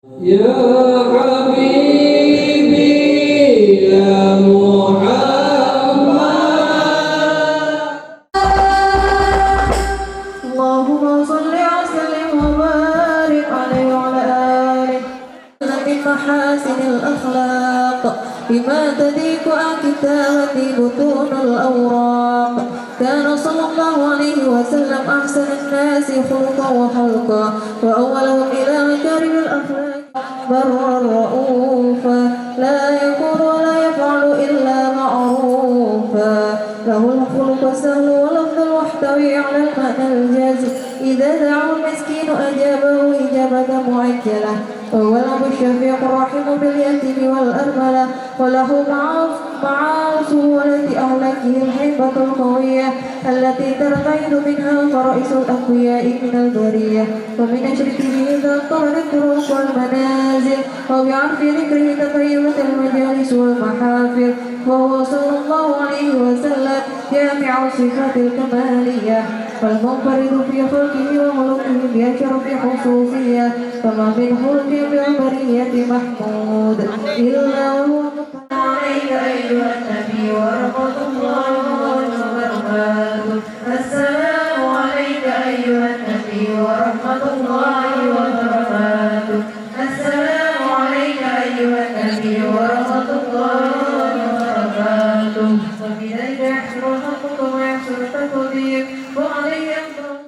يا حبيبي يا محمد اللهم صل وسلم وبارك عليه وعلى آله من محاسن الأخلاق بما تديك كتابتي بطون الأوراق. كان صلى الله عليه وسلم أحسن الناس خلقا وخلقا وأولهم إلى مكارم الأخلاق برا رؤوفا لا يقول ولا يفعل إلا معروفا له الخلق السهل ولفظ المحتوي على المعنى الجازم إذا دعا المسكين أجابه إجابة معجلة وهو الأب الشفيق الرحيم باليتيم والأرملة وله مع سهولة أهلكه الحبة القوية التي ترتعد منها فرائس الأقوياء من البرية ومن أشركه إذا اضطرت الطرق والمنازل وبعرف ذكره تطيبت المجالس والمحافل وهو صلى الله عليه وسلم جامع الصفات الكمالية والمنفرد في خلقه وملكه بأشرف خصوصية فما من خلق بالبرية محمود إلا وهو مطلع عليك أيها النبي ورحمة الله وبركاته. السلام عليك أيها النبي ورحمة الله وبركاته. السلام عليك أيها النبي ورحمة الله وبركاته. وبذلك يحصل حقك ويحصل التقدير وعليه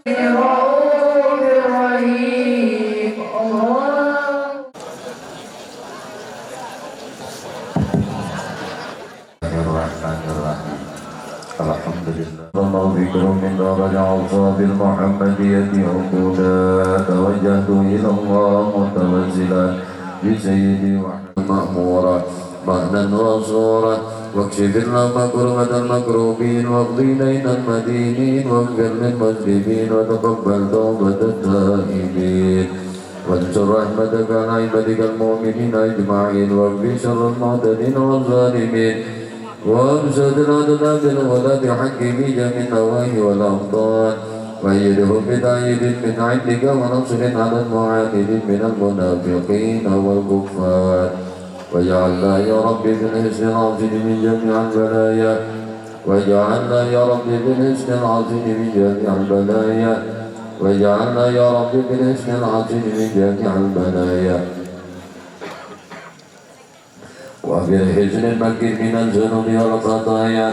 الرؤوف الرحيم. Bismillahirrahmanirrahim. Alhamdulillah. Allah bikrum min raja awsabil Muhammadiyati uquda tawajjahtu ila Allah mutawazzilan bi sayyidi wa ma'mura ma'nan wa sura واكشف لنا مكرمة المكروبين واقضي دين المدينين واغفر للمذنبين وتقبل توبة التائبين وانشر رحمتك على عبادك المؤمنين أجمعين واكفي شر المعتدين والظالمين وامسد العدل بالغلاة حكم جميع النواهي والأوطان وأيدهم بتأييد من عندك ونصر على المعاندين من المنافقين والكفار واجعلنا يا رب بالحسن العظيم من جميع البلايا واجعلنا يا رب بالحسن العظيم من جميع البلايا واجعلنا يا رب بالحسن العظيم من جميع البلايا وبالحسن المكين من الذنوب والخطايا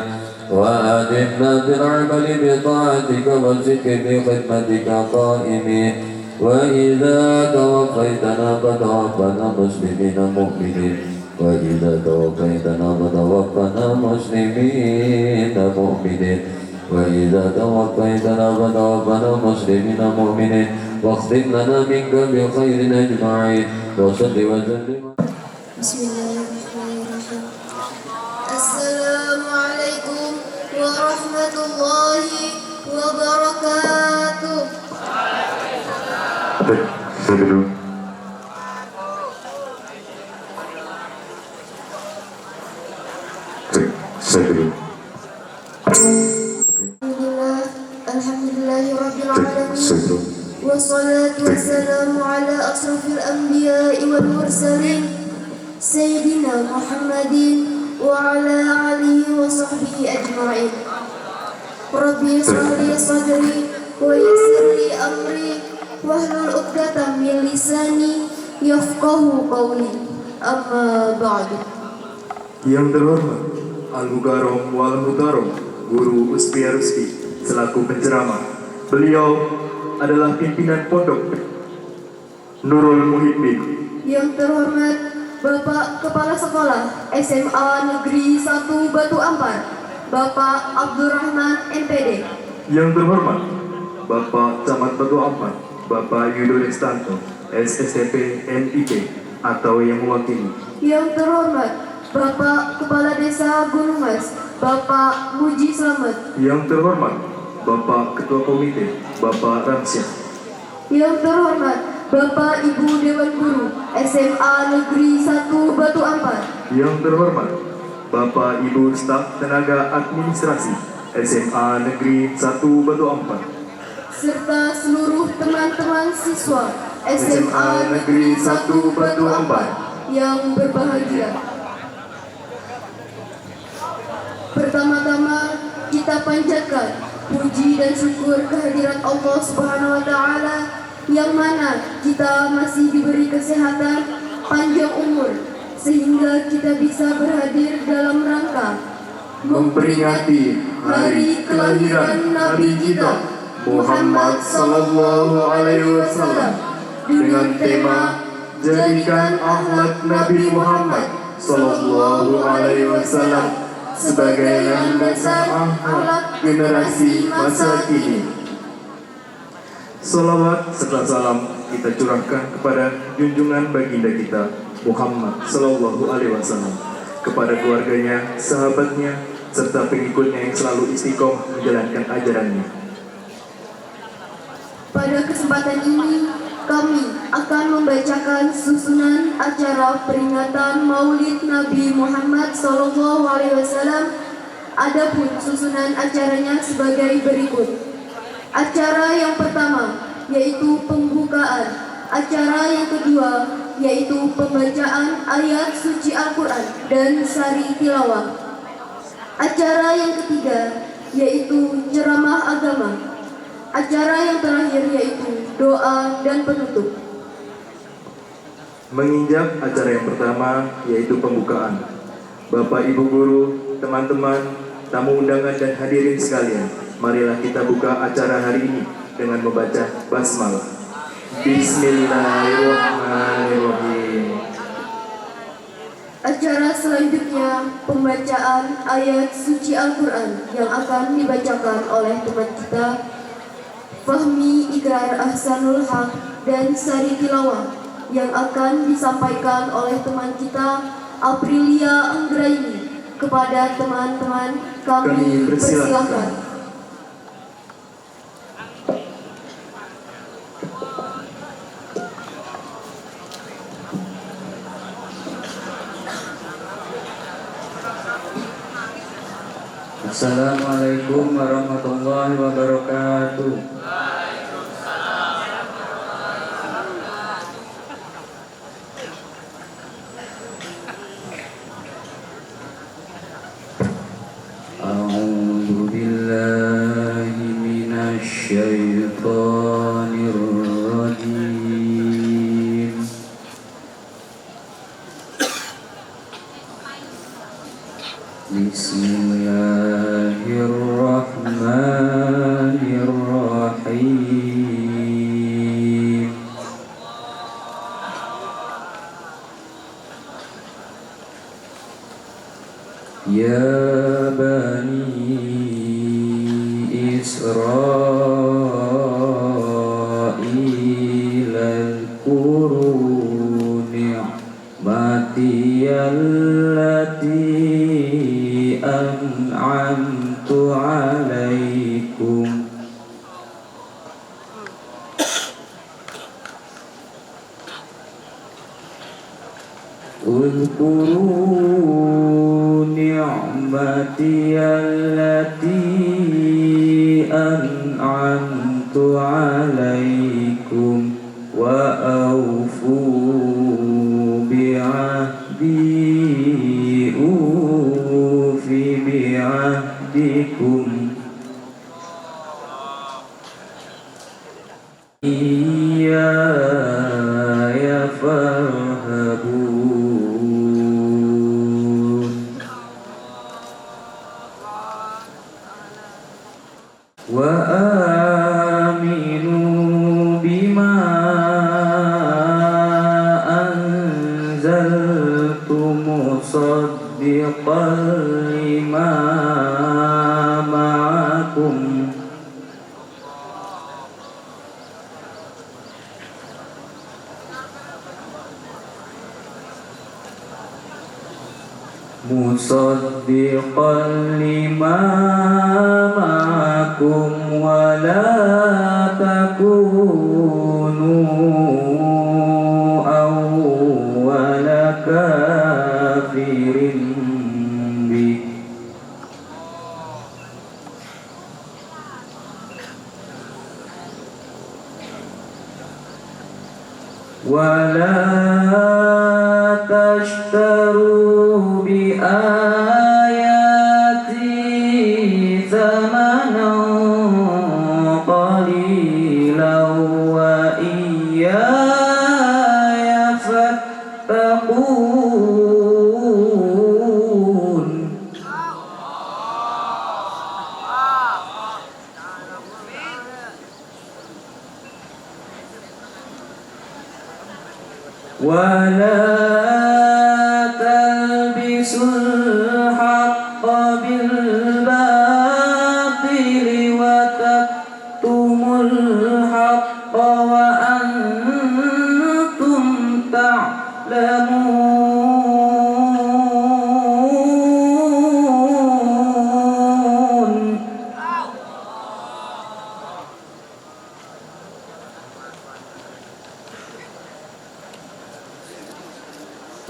وآتنا بالعمل بطاعتك والصدق بخدمتك قائمين وإذا توفيتنا فتوفنا مسلمين مؤمنين وإذا توفيتنا فتوفنا مسلمين مؤمنين وإذا توفيتنا فتوفنا مسلمين مؤمنين واختم لنا منك بخير أجمعين وصل وسلم. بسم الله الرحمن الرحيم. السلام عليكم ورحمة الله وبركاته. Alhamdulillah Rabbil Alamin wassalatu wassalamu ala asrafil anbiya'i wal mursalin Sayyidina Muhammadin wa ala alihi wa sahbihi ajma'in. Rabbi yashrah li sadri wa yassir li amri wahlul 'uqdatam min lisani yafqahu qawli. Amma ba'du. Yang terhormat Al-Mukarram wal Mukarram Guru Uspi Ruspi selaku penceramah. Beliau adalah pimpinan pondok Nurul Muhibbin. Yang terhormat Bapak Kepala Sekolah SMA Negeri 1 Batu Ampar, Bapak Abdurrahman MPD. Yang terhormat Bapak Camat Batu Ampar, Bapak Yudo Restanto SSTP NIP atau yang mewakili. Yang terhormat Bapak Kepala Desa Gunung Mas, Bapak Muji Slamet. Yang terhormat Bapak Ketua Komite, Bapak Ramsyah. Yang terhormat Bapak Ibu Dewan Guru SMA Negeri 1 Batu Ampar. Yang terhormat Bapak Ibu Staf Tenaga Administrasi SMA Negeri 1 Batu Ampar. Serta seluruh teman-teman siswa SMA Negeri 1 Batu Ampar yang berbahagia. Pertama-tama kita panjatkan puji dan syukur kehadirat Allah Subhanahu wa taala yang mana kita masih diberi kesehatan, panjang umur sehingga kita bisa berhadir dalam rangka memperingati hari kelahiran Nabi kita Muhammad sallallahu alaihi wasallam dengan tema jadikan akhlak Nabi Muhammad sallallahu alaihi wasallam sebagai landasan akhlak generasi masa kini. Salawat serta salam kita curahkan kepada junjungan baginda kita Muhammad sallallahu alaihi wasallam, kepada keluarganya, sahabatnya, serta pengikutnya yang selalu istiqomah menjalankan ajarannya. Pada kesempatan ini, kami akan membacakan susunan acara peringatan Maulid Nabi Muhammad SAW. Adapun susunan acaranya sebagai berikut. Acara yang pertama yaitu pembukaan. Acara yang kedua yaitu pembacaan ayat suci Al-Quran dan sari tilawah. Acara yang ketiga yaitu ceramah agama. Acara yang terakhir yaitu doa dan penutup. Menginjak acara yang pertama yaitu pembukaan. Bapak Ibu guru, teman-teman, tamu undangan dan hadirin sekalian, marilah kita buka acara hari ini dengan membaca basmalah. Bismillahirrahmanirrahim. Acara selanjutnya pembacaan ayat suci Al-Quran yang akan dibacakan oleh teman kita Fahmi Ikrar Ahsanul Haq dan Sari Tilawah yang akan disampaikan oleh teman kita Aprilia Anggraini. Kepada teman-teman kami persilakan. Assalamualaikum warahmatullahi wabarakatuh. A'udzu billahi minasy syaithanir rajim. Bismillahirrahmanirrahim. Ya bani Israil al-quru ni'mati allati an'amtu alaikum Udhkuru ni'mati allati an'amtu alaikum wa awfu bi'ahdi ufi bi'ahdikum iyaya farhabun wa aminu bima anzaltu musaddiqan lima ma'akum musaddiqan lima ma'akum wa la takunu awwala kafirin bih ولا تشتروا بآياتي ثمنا قليلا وإياي فاتقون ولا تلبسوا الحق بالباطل وتكتموا الحق وأنتم تعلمون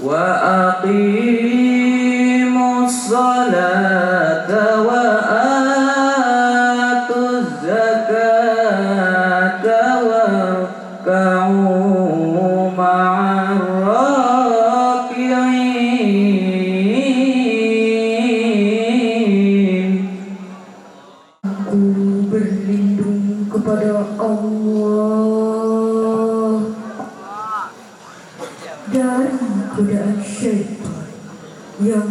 وأقيموا الصلاة وآتوا الزكاة واركعوا مع الراكعين. Aku berlindung kepada Allah dari godaan syaitan yang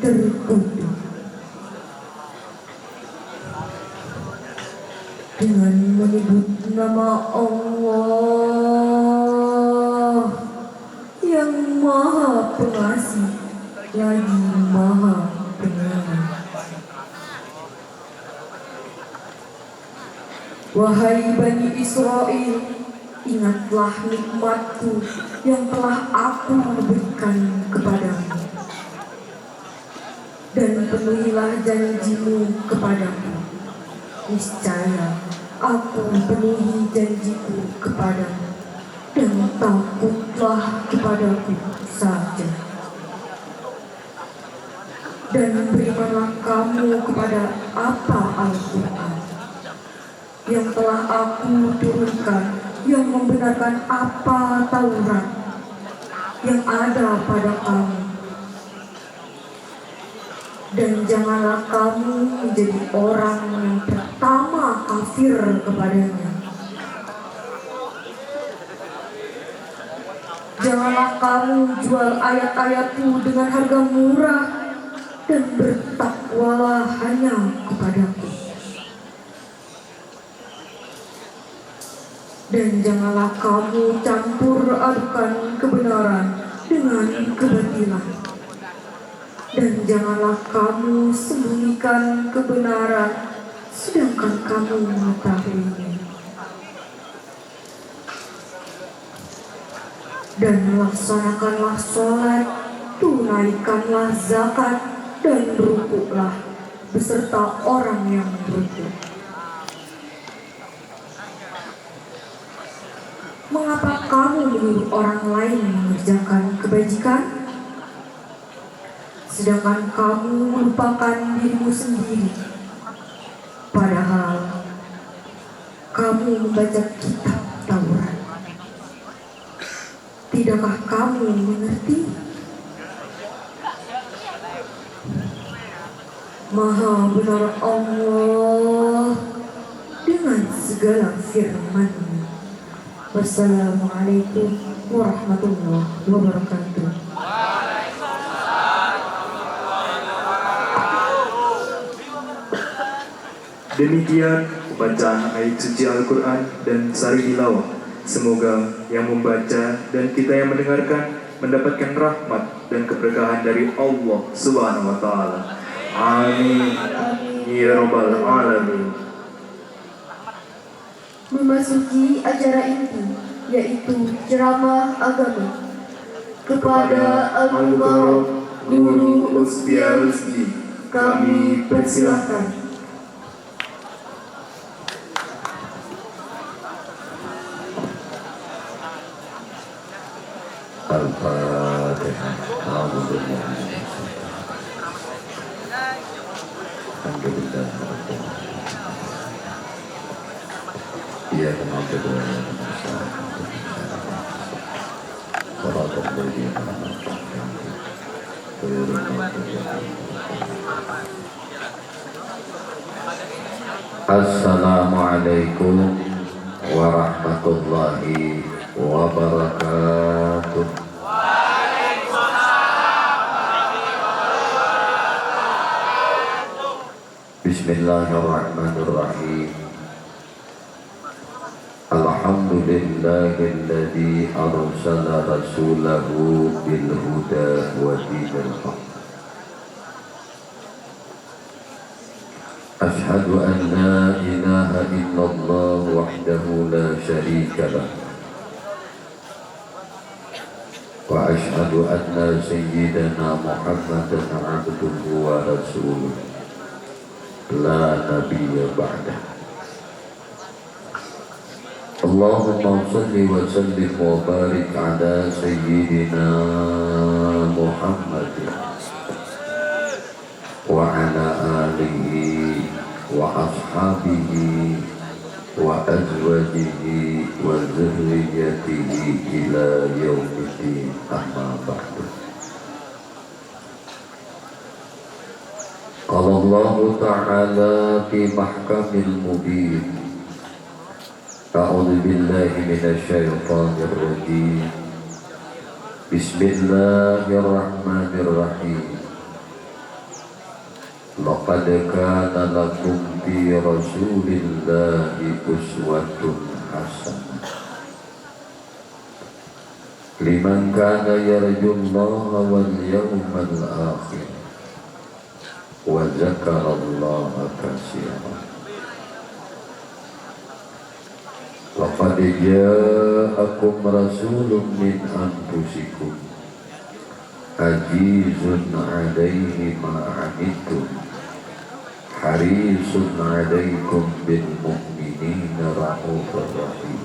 terkutuk. Dengan menyebut nama Allah yang Maha Pengasih lagi Maha Penyayang. Wahai Bani Israel, ingatlah nikmatku yang telah aku berikan kepadamu, dan penuhilah janjimu kepadaku. Niscaya aku penuhi janjiku kepadamu, dan takutlah kepadaku saja. Dan berimanlah kamu kepada apa Al-Quran yang telah aku turunkan, yang membenarkan apa Taurat yang ada pada kamu. Dan janganlah kamu menjadi orang yang pertama kafir kepadanya. Janganlah kamu jual ayat-ayatku dengan harga murah, dan bertakwalah hanya kepadaku. Dan janganlah kamu campur adukan kebenaran dengan kebatilan. Dan janganlah kamu sembunyikan kebenaran sedangkan kamu mengetahuinya. Dan laksanakanlah sholat, tunaikanlah zakat, dan rukuklah beserta orang yang berukuk. Mengapa kamu menyuruh orang lain mengerjakan kebajikan, sedangkan kamu melupakan dirimu sendiri? Padahal kamu membaca kitab Taurat. Tidakkah kamu mengerti? Maha benar Allah dengan segala firman-Nya. Wassalamualaikum warahmatullahi wabarakatuh. Demikian bacaan ayat suci Al-Quran dan sari tilawah. Semoga yang membaca dan kita yang mendengarkan mendapatkan rahmat dan keberkahan dari Allah Subhanahu wa Ta'ala. Amin. Ya Rabbal Alamin. Memasuki acara inti, yaitu ceramah agama. Kepada Al-Mubarak Guru Usbia Rusdi, kami persilahkan. Al-Fatihah. Alhamdulillah. Alhamdulillah. Iya, teman-teman. الذين أنعمت عليهم غير المغضوب عليهم. Assalamualaikum warahmatullahi wabarakatuh. Bismillahirrahmanirrahim. Alhamdulillahilladzi arsala rasulahu bil huda wa dinil haqq. Ashhadu an la ilaha illallah wahdahu la syarika lah. Wa ashhadu anna sayyidana Muhammadan abduhu wa rasuluh. La nabiyya ba'dah. Allahumma salli wa sallim wa barik ala sayyidina Muhammadin wa ala alihi wa ashabihi wa azwajihi wa zurriyyatihi ila yaumiddin, amma ba'du. Qala Allah ta'ala fi mahkamil mubin. A'udzu billahi minasy syaithanir rajim. Bismillahirrahmanirrahim. Laqad kana lakum fi rasulillahi uswatun hasanah liman kana yarjullaha wal yawmal akhir wa dzakarallaha katsiran. Laqad ja'akum rasulun min anfusikum azizun 'alaihi ma 'anittum harisun 'alaikum bil mu'minina ra'ufur rahim.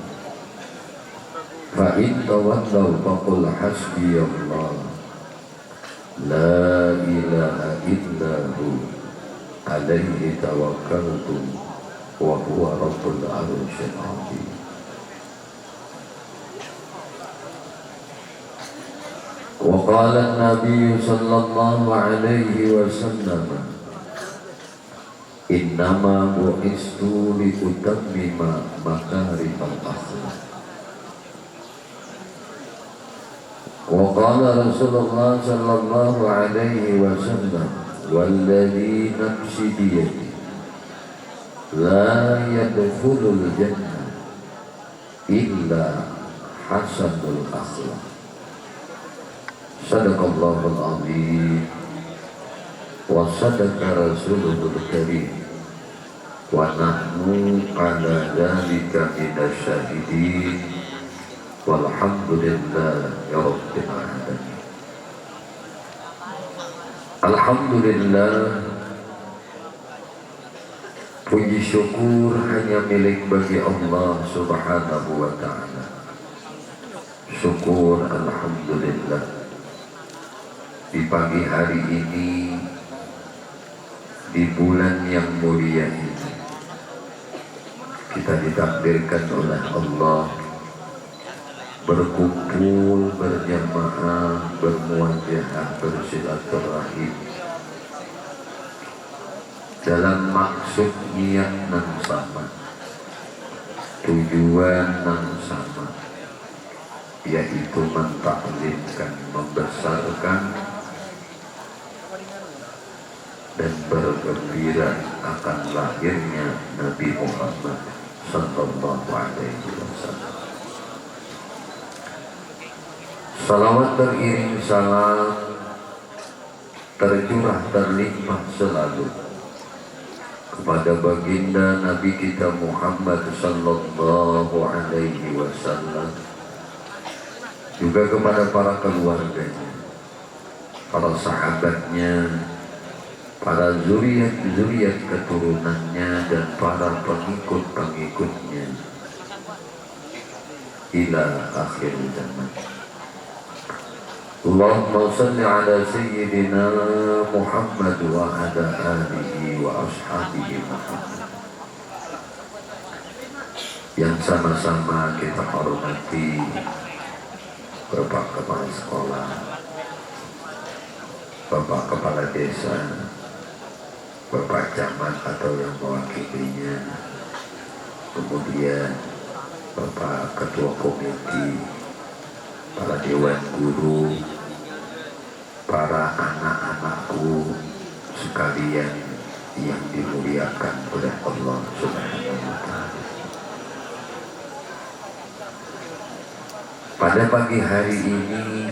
Fa in tawallaw faqul hasbiyallah la ilaha illa hu alaihi tawakkaltu wa huwa rabbul 'arsyil 'azim. Wa qala an-nabiy sallallahu alaihi wasallam innama bu'istu li utammima makarimal akhlaq. Wa qala Rasulullah sallallahu alaihi wasallam walladhi nafsi biyadihi la yadkhulul jannah illa hasanul akhlaq. Sadaqallahul azim wa sadaqa rasuluhul karim wa nahnu ala dzalika minasy syahidin walhamdulillahi rabbil alamin. Alhamdulillah, puji syukur hanya milik bagi Allah subhanahu wa ta'ala. Syukur alhamdulillah. Di pagi hari ini, di bulan yang mulia ini, kita ditakdirkan oleh Allah berkumpul berjamaah, bermuajahah, bersilaturahim dalam maksud niat yang sama, tujuan yang sama, yaitu mentaklimkan, membesarkan dan bergembira akan lahirnya Nabi Muhammad sallallahu alaihi wasallam. Salawat teriring salam tercurah terlimpah selalu kepada baginda Nabi kita Muhammad sallallahu alaihi wasallam, juga kepada para keluarganya, para sahabatnya, para zuriat keturunannya, dan para pengikut-pengikutnya ila akhir zaman. Allahumma salli ala sayyidina Muhammad wa ala alihi wa ashabihi Muhammad. Yang sama-sama kita hormati Bapak Kepala Sekolah, Bapak Kepala Desa, Bapak Camat atau yang mewakilinya, kemudian Bapak Ketua Komiti, para Dewan Guru, para anak-anakku sekalian yang dimuliakan oleh Allah Subhanahu wa Ta'ala. Pada pagi hari ini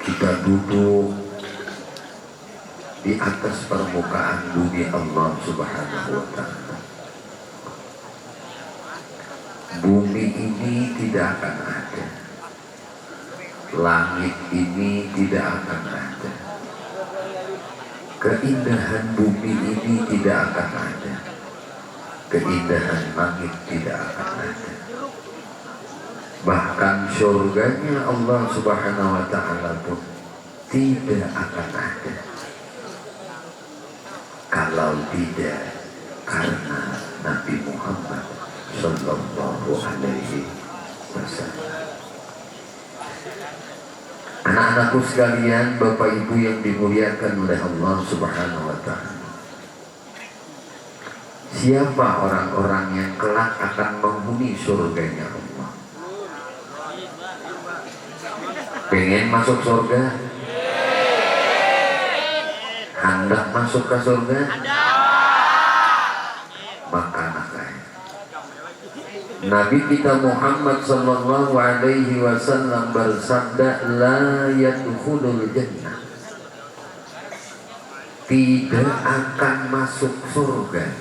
kita duduk di atas permukaan bumi Allah Subhanahu wa Ta'ala. Bumi ini tidak akan ada, langit ini tidak akan ada, keindahan bumi ini tidak akan ada, keindahan langit tidak akan ada, bahkan surganya Allah Subhanahu wa Ta'ala pun tidak akan ada kalau tidak karena Nabi Muhammad Sallallahu Alaihi Wasallam. Anak-anakku sekalian, Bapak Ibu yang dimuliakan oleh Allah Subhanahu wa Ta'ala, siapa orang-orang yang kelak akan menghuni surganya Allah? Pengen masuk surga? Hendak masuk ke surga? Maka Nabi kita Muhammad Sallallahu Alaihi Wasallam bersabda, la yadkhulul jannah, tidak akan masuk surga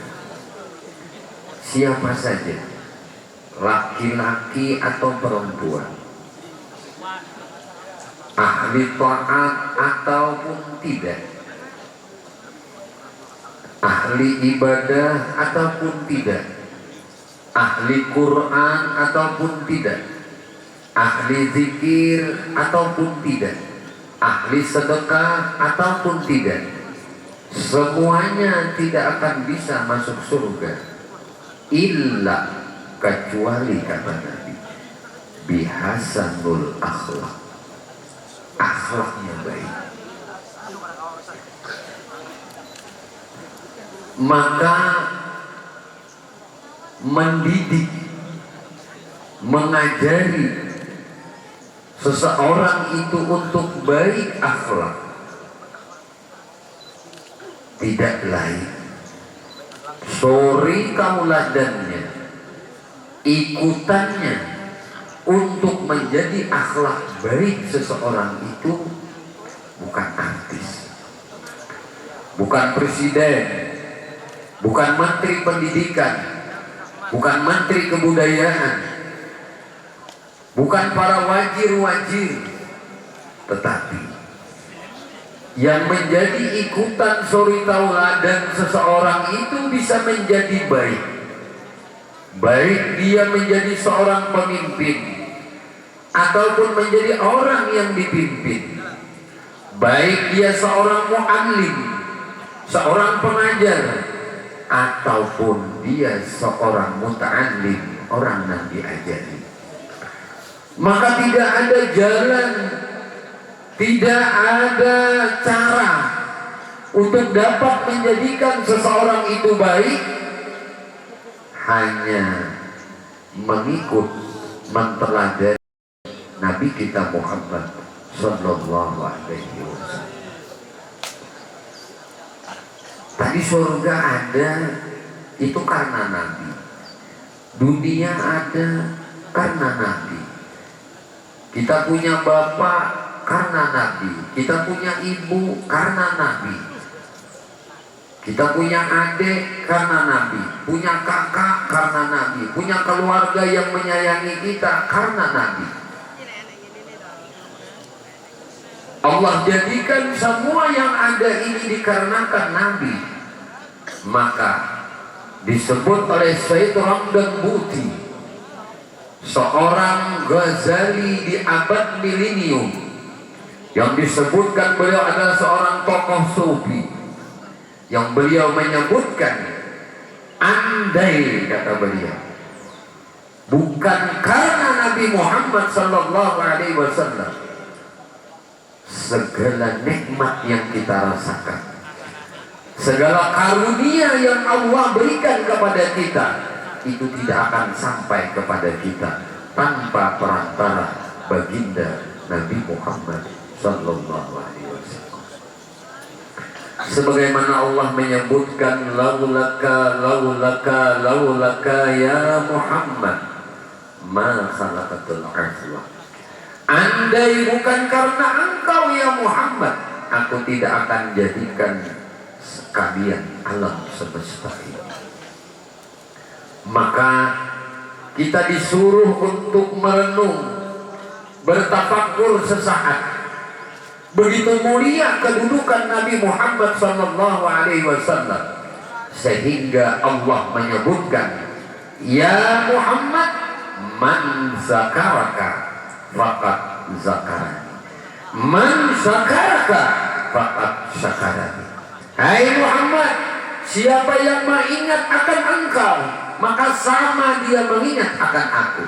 siapa saja, laki-laki atau perempuan, ahli taat ataupun tidak, ahli ibadah ataupun tidak, ahli Quran ataupun tidak, ahli zikir ataupun tidak, ahli sedekah ataupun tidak, semuanya tidak akan bisa masuk surga illa, kecuali kata Nabi, bihasanul akhlak, akhlaknya baik. Maka mendidik, mengajari seseorang itu untuk baik akhlak tidak lain, suri tauladannya, ikutannya untuk menjadi akhlak baik seseorang itu bukan artis, bukan presiden, bukan menteri pendidikan, bukan menteri kebudayaan, bukan para wajir-wajir, tetapi yang menjadi ikutan suri tauladan seseorang itu bisa menjadi baik, baik dia menjadi seorang pemimpin ataupun menjadi orang yang dipimpin, baik dia seorang mu'allim, seorang pengajar, ataupun dia seorang muta'allim, orang yang diajari. Maka tidak ada jalan, tidak ada cara untuk dapat menjadikan seseorang itu baik, hanya mengikut, menteladani Nabi kita Muhammad Sallallahu Alaihi Wasallam. Tadi surga ada itu karena Nabi, dunia ada karena Nabi, kita punya bapak karena Nabi, kita punya ibu karena Nabi, kita punya adik karena Nabi, punya kakak karena Nabi, punya keluarga yang menyayangi kita karena Nabi. Allah jadikan semua yang ada ini dikarenakan Nabi. Maka disebut oleh Sayyid Ramdan Buti, seorang Ghazali di abad milenium, yang disebutkan beliau adalah seorang tokoh sufi, yang beliau menyebutkan, andai kata beliau, bukan karena Nabi Muhammad sallallahu alaihi wasallam, segala nikmat yang kita rasakan, segala karunia yang Allah berikan kepada kita, itu tidak akan sampai kepada kita tanpa perantara baginda Nabi Muhammad sallallahu alaihi wasallam. Sebagaimana Allah menyebutkan laulaka ya Muhammad ma khalaqatul arda. Andai bukan karena engkau ya Muhammad, aku tidak akan jadikan sekalian alam semesta ini. Maka kita disuruh untuk merenung, bertafakur sesaat. Begitu mulia kedudukan Nabi Muhammad sallallahu alaihi wasallam, sehingga Allah menyebutkan, ya Muhammad, man zakaraka faqad zakarani, man zakaraka faqad syakarani. Hai Muhammad, siapa yang mengingat akan engkau, maka sama dia mengingat akan aku.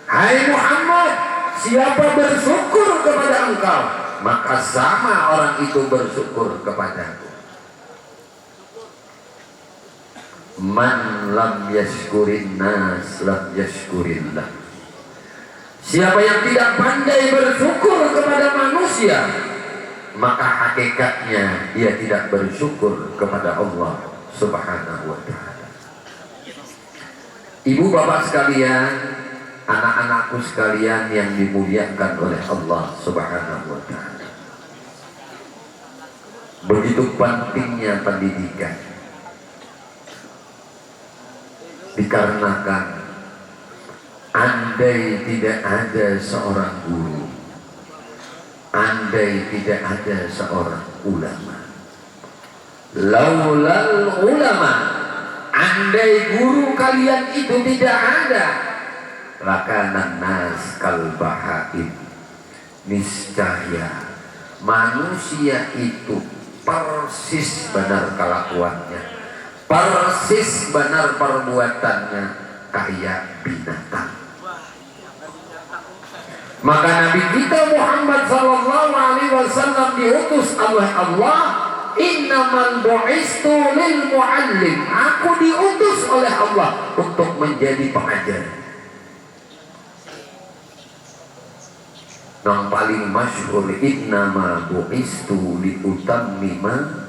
Hai Muhammad, siapa bersyukur kepada engkau, maka sama orang itu bersyukur kepadaku. Man lam yashkurin nas lam yashkurillah. Siapa yang tidak pandai bersyukur kepada manusia, maka hakikatnya dia tidak bersyukur kepada Allah Subhanahu wa ta'ala. Ibu bapak sekalian, anak-anakku sekalian yang dimuliakan oleh Allah Subhanahu wa ta'ala, begitu pentingnya pendidikan, dikarenakan andai tidak ada seorang guru, andai tidak ada seorang ulama, laulal ulama, andai guru kalian itu tidak ada, lakanan nas kal bahaim, niscaya manusia itu persis benar kelakuannya, persis benar perbuatannya kayak binatang. Maka Nabi kita Muhammad sallallahu alaihi wasallam diutus oleh Allah, innamal bu'istu lil muallim, aku diutus oleh Allah untuk menjadi pengajar. Yang paling masyhur, innama bu'istu li utammima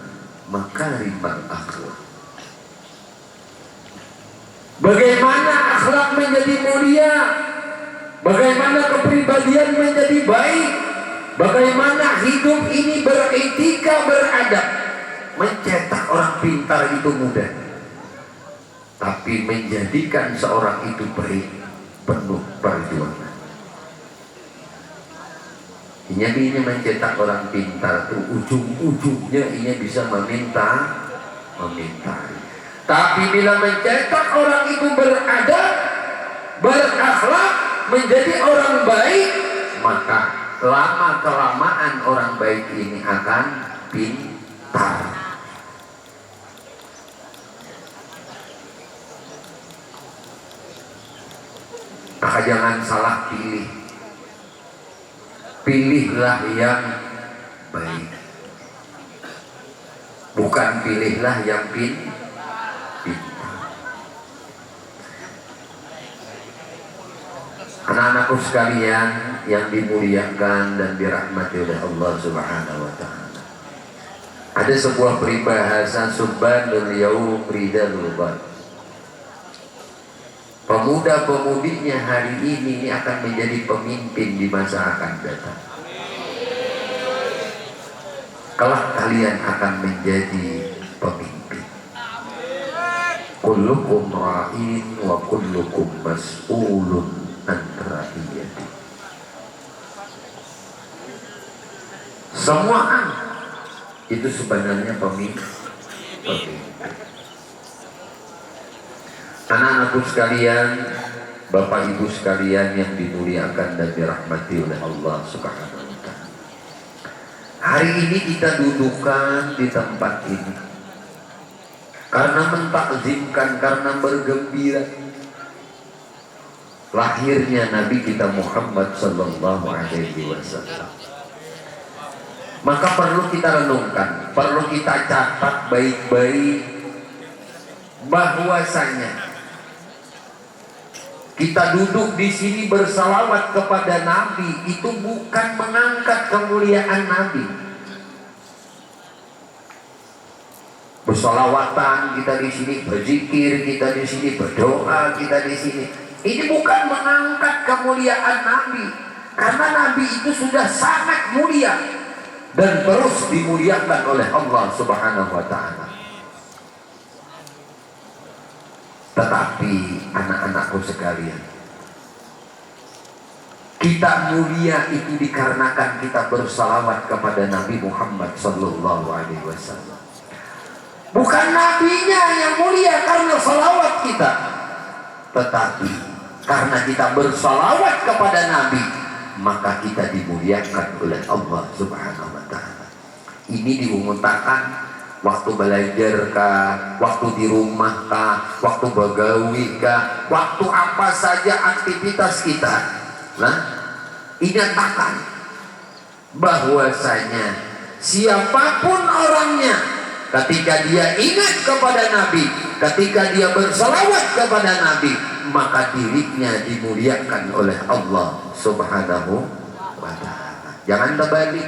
makarimal akhlak. Bagaimana akhlak menjadi mulia, bagaimana kepribadian menjadi baik, bagaimana hidup ini beretika, beradab. Mencetak orang pintar itu mudah, tapi menjadikan seorang itu baik penuh perjuangan. Ini mencetak orang pintar tuh ujung-ujungnya ini bisa meminta. Tapi bila mencetak orang itu beradab, berakhlak, menjadi orang baik, maka lama-kelamaan orang baik ini akan pintar. Maka jangan salah pilih. Pilihlah yang baik, bukan pilihlah yang pintar. Anak-anakku sekalian yang dimuliakan dan dirahmati oleh Allah Subhanahu wa ta'ala, ada sebuah peribahasa, subhanul yaum ridalul bad. Pemuda-pemudinya hari ini akan menjadi pemimpin di masa akan datang. Kelak kalian akan menjadi pemimpin. Kullukum ra'in wa kullukum mas'ulun an ra'iyati. Semua itu sebenarnya pemimpin. Anak-anakku sekalian, bapak ibu sekalian yang dimuliakan dan dirahmati oleh Allah Subhanahu wa ta'ala, hari ini kita dudukkan di tempat ini karena mentakzimkan, karena bergembira lahirnya Nabi kita Muhammad sallallahu alaihi wasallam. Maka perlu kita renungkan, perlu kita catat baik-baik bahwasanya kita duduk di sini bersalawat kepada Nabi itu bukan mengangkat kemuliaan Nabi. Bersalawatan kita di sini, berzikir kita di sini, berdoa kita di sini. Ini bukan mengangkat kemuliaan Nabi, karena Nabi itu sudah sangat mulia dan terus dimuliakan oleh Allah Subhanahu wa taala. Tetapi anak-anakku sekalian, kita mulia itu dikarenakan kita bersalawat kepada Nabi Muhammad sallallahu alaihi wasallam. Bukan nabinya yang mulia karena salawat kita, tetapi karena kita bersalawat kepada Nabi, maka kita dimuliakan oleh Allah Subhanahu wa taala. Ini diumumkan waktu belajar kah, waktu di rumah kah, waktu begawi kah, waktu apa saja aktivitas kita. Nah, ingatkan bahwasanya siapapun orangnya, ketika dia ingat kepada Nabi, ketika dia bersalawat kepada Nabi, maka dirinya dimuliakan oleh Allah Subhanahu wa ta'ala. Jangan terbalik,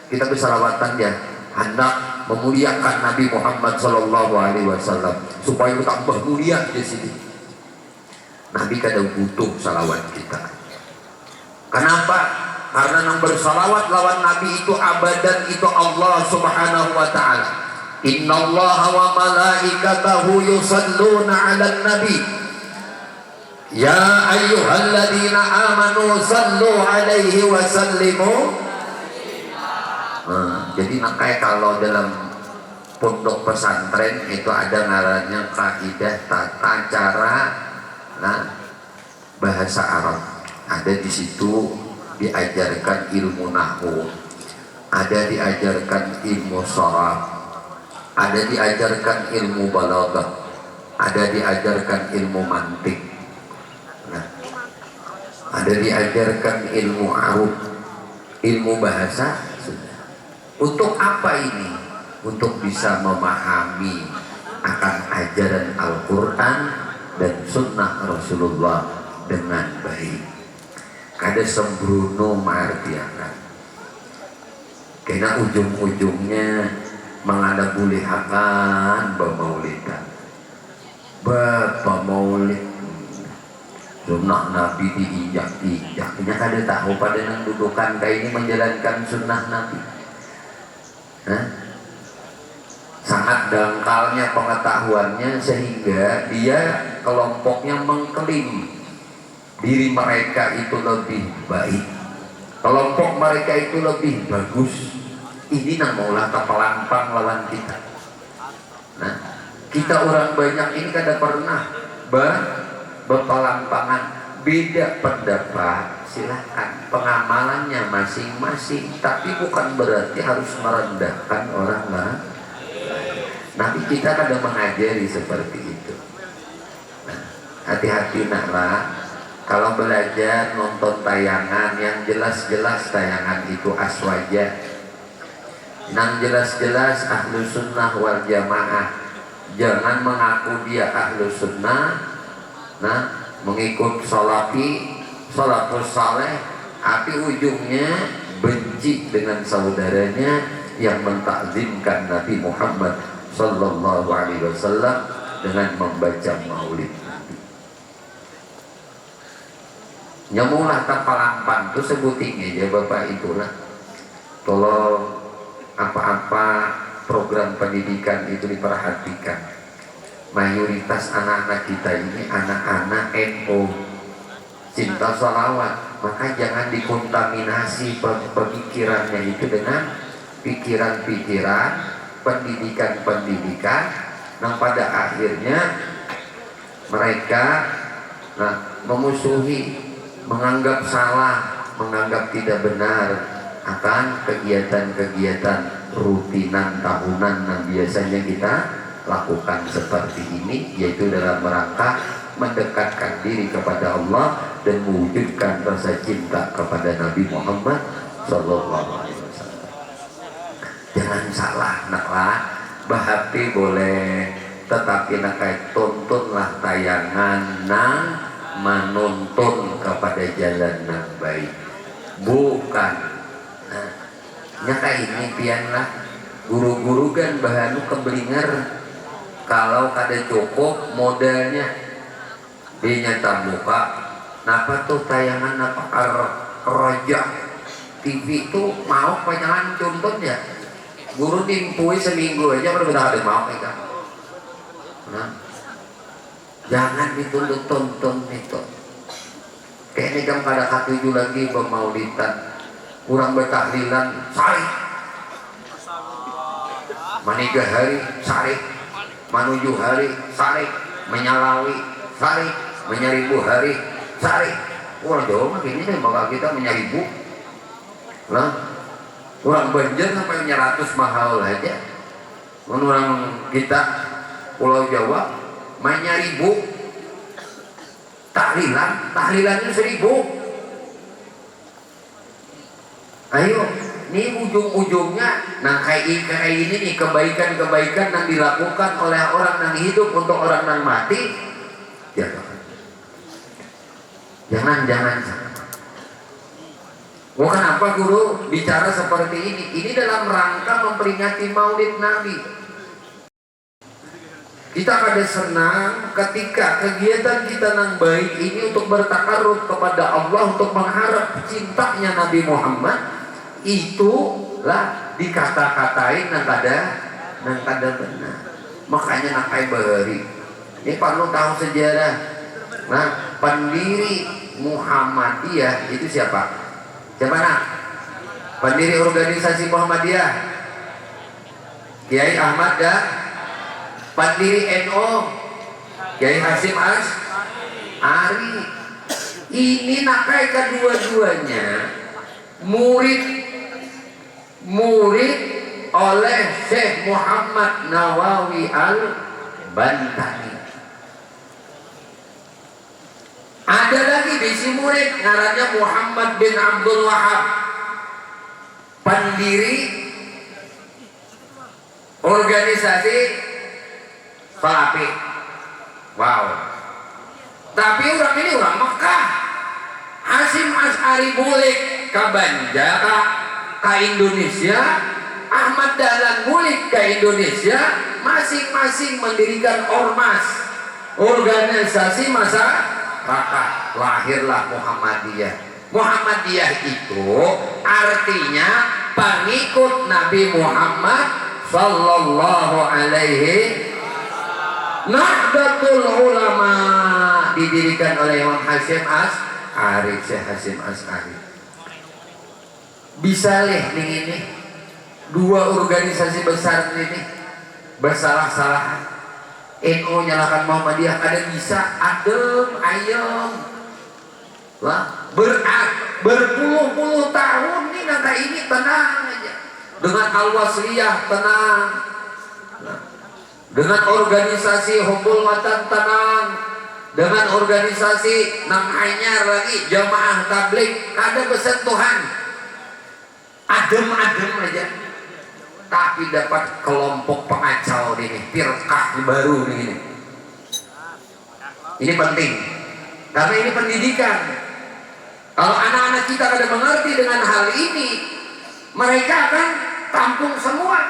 kita bersalawatan ya hendak memuliakan Nabi Muhammad sallallahu alaihi wasallam supaya tambah mulia di sini. Nabi kadang butuh salawat kita. Kenapa? Karena yang bersalawat lawan Nabi itu abadan itu Allah Subhanahu wa ta'ala. Innallaha wa malaikatahu yusalluna 'alan nabi. Ya ayyuhalladzina amanu sallu 'alaihi wa sallimu. Jadi makanya kalau dalam pondok pesantren itu ada ngarannya kaidah tata cara bahasa Arab. Ada di situ diajarkan ilmu nahwu, ada diajarkan ilmu sharaf, ada diajarkan ilmu balaghah, ada diajarkan ilmu mantik, ada diajarkan ilmu arud, ilmu bahasa. Untuk apa ini? Untuk bisa memahami akan ajaran Al-Quran dan Sunnah Rasulullah dengan baik. Kada sembrono martiakan, karena ujung-ujungnya mengadabulihkan bemaulidan, bemaulid sunnah Nabi diinjak-injaknya. Kada tahu pada yang dudukan kayak ini menjalankan sunnah Nabi. Sangat dangkalnya pengetahuannya sehingga dia kelompoknya mengklaim diri mereka itu lebih baik, kelompok mereka itu lebih bagus. Ini namanya kepelampang lawan kita. Nah, kita orang banyak ini kada pernah berpelampangan. Beda pendapat silahkan, pengamalannya masing-masing, tapi bukan berarti harus merendahkan orang lain. Nabi kita kadang mengajari seperti itu. Nah, hati-hati naklah kalau belajar nonton tayangan yang jelas-jelas tayangan itu aswaja, yang jelas-jelas ahlu sunnah wal jamaah. Jangan mengaku dia ahlu sunnah, mengikut salafus saleh, tapi ujungnya benci dengan saudaranya yang mentakzimkan Nabi Muhammad sallallahu alaihi wasallam dengan membaca maulid Nabi. Nyamulah kapalampang itu sebuting aja Bapak itulah. Tolong apa-apa program pendidikan itu diperhatikan. Mayoritas anak-anak kita ini anak-anak NU, cinta salawat, maka jangan dikontaminasi pemikirannya itu dengan pikiran-pikiran pendidikan-pendidikan yang pada akhirnya mereka memusuhi, menganggap salah, menganggap tidak benar akan kegiatan-kegiatan rutinan tahunan yang biasanya kita lakukan seperti ini, yaitu dalam rangka mendekatkan diri kepada Allah dan mewujudkan rasa cinta kepada Nabi Muhammad Sallallahu Alaihi Wasallam. Jangan salah naklah, bahati boleh, tetapi nakai tontonlah tayangan nang menuntun kepada jalan yang baik, bukan nyata ini pianlah guru-guru kan bahanu keblinger kalau kada cukup modalnya di nyata muka napa tuh tayangan napa raja TV itu mau panjangan contohnya guru timpui seminggu aja berbeda ada mau kan. Nah, jangan dituntut tonton itu. Kayak ini kan pada katuju lagi pemaulitan, kurang bertahlilan, sari. Maniga hari, sari. Manuju hari, sari. Menyalawi, sari. Menyaribu hari, sari. Orang Jawa mah gini nih, maka kita menyaribu. Lah, orang Banjar sampai 100 mahal aja. Orang kita Pulau Jawa mainnya 1000, tahlilannya 1000. Ayo, ini ujung-ujungnya nah kayak ini nih kebaikan-kebaikan yang dilakukan oleh orang yang hidup untuk orang yang mati. Jangan. Oh, kenapa guru bicara seperti ini? Ini dalam rangka memperingati Maulid Nabi. Kita kada senang ketika kegiatan kita nang baik ini untuk bertakarub kepada Allah, untuk mengharap cintanya Nabi Muhammad, itulah dikata-katain nang kada benar. Makanya nakai bahari. Ini perlu tahu sejarah. Nah, pendiri Muhammadiyah itu siapa? Siapa nak? Pendiri organisasi Muhammadiyah Kiai Ahmad dah. Pendiri NO Kiai Hasyim Asy'ari. Ini nakai kedua-duanya murid oleh Syekh Muhammad Nawawi Al-Bantani. Ada lagi bisi murid ngarannya Muhammad bin Abdul Wahab, pendiri organisasi Salafi. Wow. Tapi orang ini orang Mekah. Hasyim Asy'ari bulik ke Banja ke Indonesia, Ahmad Dahlan bulik ke Indonesia, masing-masing mendirikan ormas, organisasi masyarakat. Lahirlah Muhammadiyah. Muhammadiyah itu artinya pengikut Nabi Muhammad Sallallahu Alaihi Nahdlatul Ulama, didirikan oleh Imam Hasyim Asy'ari, Syekh Hasyim Asy'ari. Bisa leh nih ini dua organisasi besar ini bersalah-salah. NU nyalakan Muhammadiyah ada bisa adem ayem lah berpuluh-puluh tahun nih naga ini tenang aja dengan Al-Wasliyah tenang. Nah, dengan organisasi Hubbul Watan tenang, dengan organisasi Nang Anyar lagi Jamaah Tabligh kada bersentuhan, adem-adem aja. Tapi dapat kelompok pengacau ini, firqah baru ini. Ini penting karena ini pendidikan. Kalau anak-anak kita kada mengerti dengan hal ini, mereka akan tampung semua,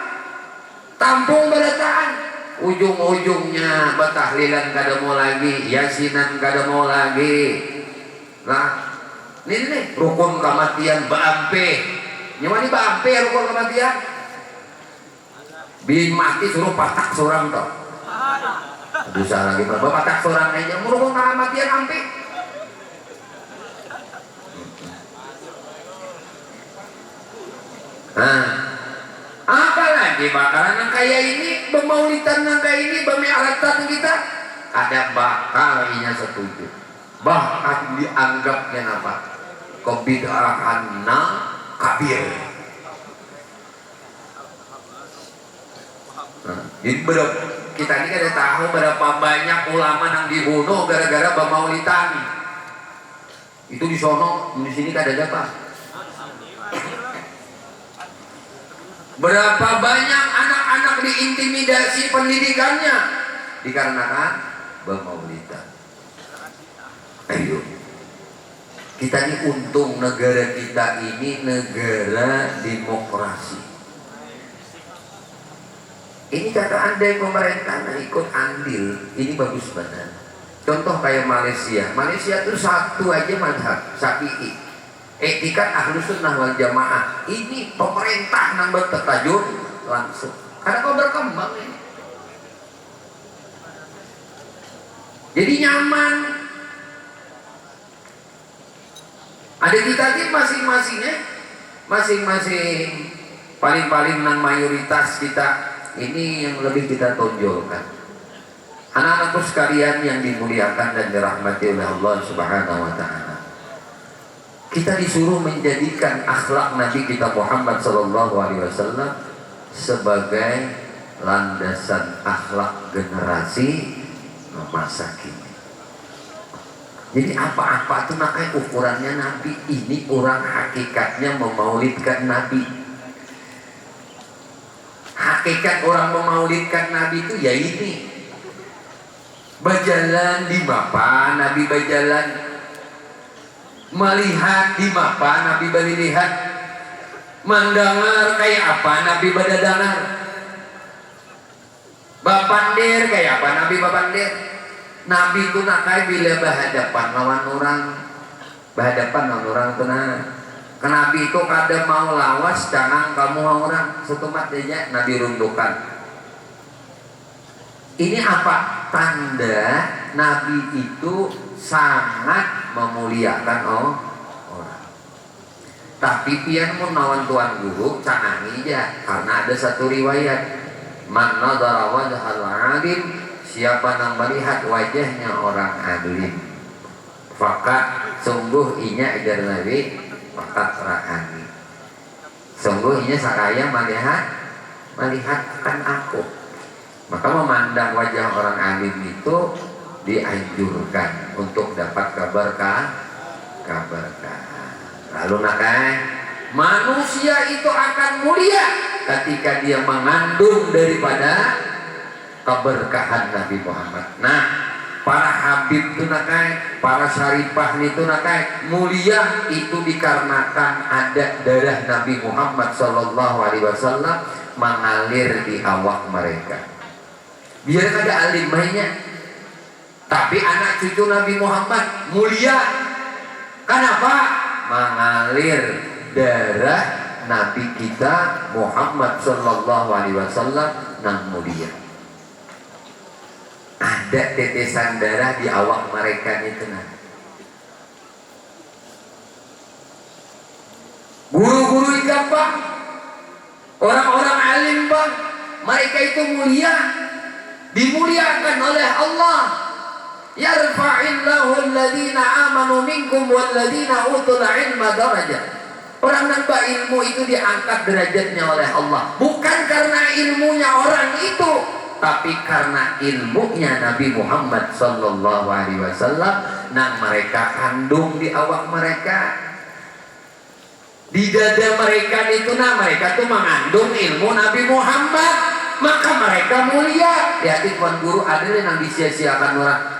tampung berataan. Ujung-ujungnya batahlilan kada mau lagi, yasinan kada mau lagi. Nah, ini rukun kematian baampe. Nyamani baampe rukun kematian. Bin mati suruh patak seorang toh. Bisa lagi patak seorang aja rukun kematian ampe. Nah, apalagi bakalan yang kayak ini, pemaulitan yang kayak ini, pemiaratan kita, ada bakalnya setuju. Bahkan dianggapnya apa? Kebid'ahanna kabir. Nah, jadi Kita ini kada tahu berapa banyak ulama yang dibunuh gara-gara bamaulitan. Itu di sono, di sini kada ada apa. Berapa banyak anak-anak diintimidasi pendidikannya dikarenakan bamaulitan. Ayo, kita ini untung negara kita ini negara demokrasi. Ini kata andai pemerintah ikut andil, ini bagus banget. Contoh kayak Malaysia. Malaysia itu satu aja mazhab Syafi'i. Etikat Ahlus Sunnah wal Jamaah. Ini pemerintah nang bertajud langsung. Karena kau berkembang ini. Jadi nyaman. Ada kita ini masing-masingnya, masing-masing paling-paling nang mayoritas kita. Ini yang lebih kita tonjolkan. Anak-anakku sekalian yang dimuliakan dan dirahmati oleh Allah Subhanahu wa taala. Kita disuruh menjadikan akhlak Nabi kita Muhammad sallallahu alaihi wasallam sebagai landasan akhlak generasi masa kini. Jadi apa-apa itu makanya ukurannya Nabi. Ini orang hakikatnya memaulidkan Nabi. Hakikat orang memaulidkan Nabi itu ya ini. Berjalan di mapa Nabi berjalan, melihat di mapa Nabi melihat, mendengar kayak apa Nabi berdengar, bapandir kayak apa Nabi bapandir. Nabi itu nakai bila berhadapan lawan orang, berhadapan lawan orang itu nah. Nabi itu kada mau lawas jangan kamu orang setumat aja Nabi rundukan. Ini apa? Tanda Nabi itu sangat memuliakan orang. Tapi pian mun nawan tuan guru canangi aja karena ada satu riwayat man nadara wajhal alim, siapa yang melihat wajahnya orang alim fakat sungguh inya ajar Nabi fakat ra'ani, sungguhnya saya melihat kan aku. Maka memandang wajah orang alim itu dianjurkan untuk dapat kabar. Lalu nakai manusia itu akan mulia ketika dia mengandung daripada keberkahan Nabi Muhammad. Nah, para habib itu nakai, para syarifah itu nakai mulia itu dikarenakan ada darah Nabi Muhammad sallallahu alaihi wasallam mengalir di awak mereka. Biar ada alim mainnya, tapi anak cucu Nabi Muhammad mulia. Kenapa? Mengalir darah Nabi kita Muhammad sallallahu alaihi wasallam nang mulia. Ada tetesan darah di awak mereka itu nah. Guru-guru ikan bang, orang-orang alim bang, mereka itu mulia, dimuliakan oleh Allah. Yarfa'illahu alladhina amanu minkum walladhina utul ilma darajat. Orang yang berilmu itu diangkat derajatnya oleh Allah, bukan karena ilmunya orang itu, tapi karena ilmunya Nabi Muhammad sallallahu alaihi wasallam yang mereka kandung di awak mereka. Di dada mereka itu mereka tuh mengandung ilmu Nabi Muhammad, maka mereka mulia. Lihat tuan guru ada yang disia-siakan orang.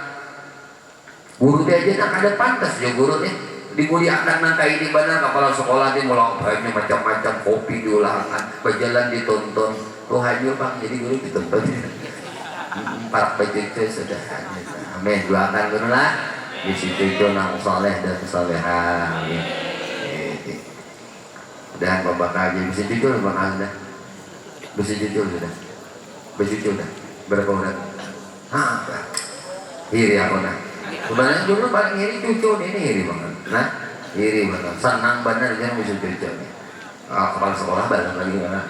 Guru dia aja nak ada pantas ya guru nih dimuliakan nanti ini benar kepala sekolah dia mulai banyak macam-macam kopi diulangkan, berjalan ditonton. Oh hanya bang jadi guru di tempat empat baju itu sudah. Amin, doakan dulu lah di situ itu nang soleh dan soleha. Dan bapak kaji bisa jujur bang anda, bisa jujur sudah, berjujur dah berapa orang? Iri aku nah. Sebenarnya dulu paling iri cucu ini iri banget, nah iri banget, senang benar dia bisa cucu nih. Kepala sekolah balon lagi kan?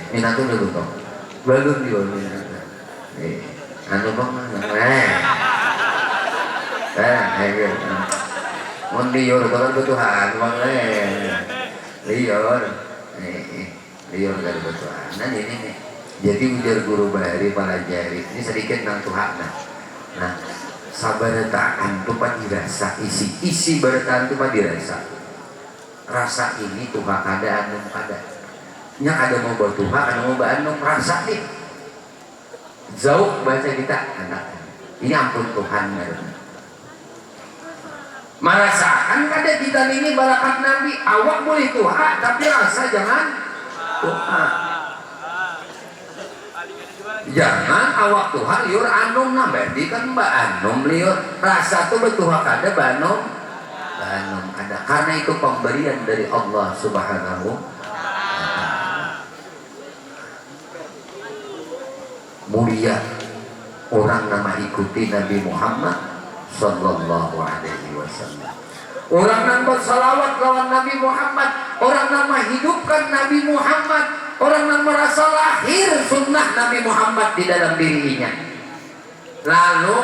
Minat tuh dulu toh, balon di balon minat. Anu bang, mau liur kalau kebutuhan bang liur dari kebutuhan. Nah ini nih, Jadi ujar guru bahari pelajari ini sedikit nang Tuhan. Nah, sabartaan tu pan dirasa isi barataan tu pan dirasa. Rasa ini Tuhan ada anu ada. Nya ada mau buat Tuhan, ada mau buat anu rasa nih. Jauh bahasa kita anak. Ini ampun Tuhan ya. Merasakan kada kita ini barakat Nabi. Awak boleh Tuhan, tapi rasa jangan Tuhan. Jangan awak Tuhan liur anum nah berarti kan mbak anum liur rasa tuh betul kada banum ada karena itu pemberian dari Allah Subhanahu wa Ta'ala. Mulia orang nama ikuti Nabi Muhammad sallallahu alaihi wasallam. Orang yang bersalawat lawan Nabi Muhammad, orang nama hidupkan Nabi Muhammad, orang yang merasa lahir sunnah Nabi Muhammad di dalam dirinya. Lalu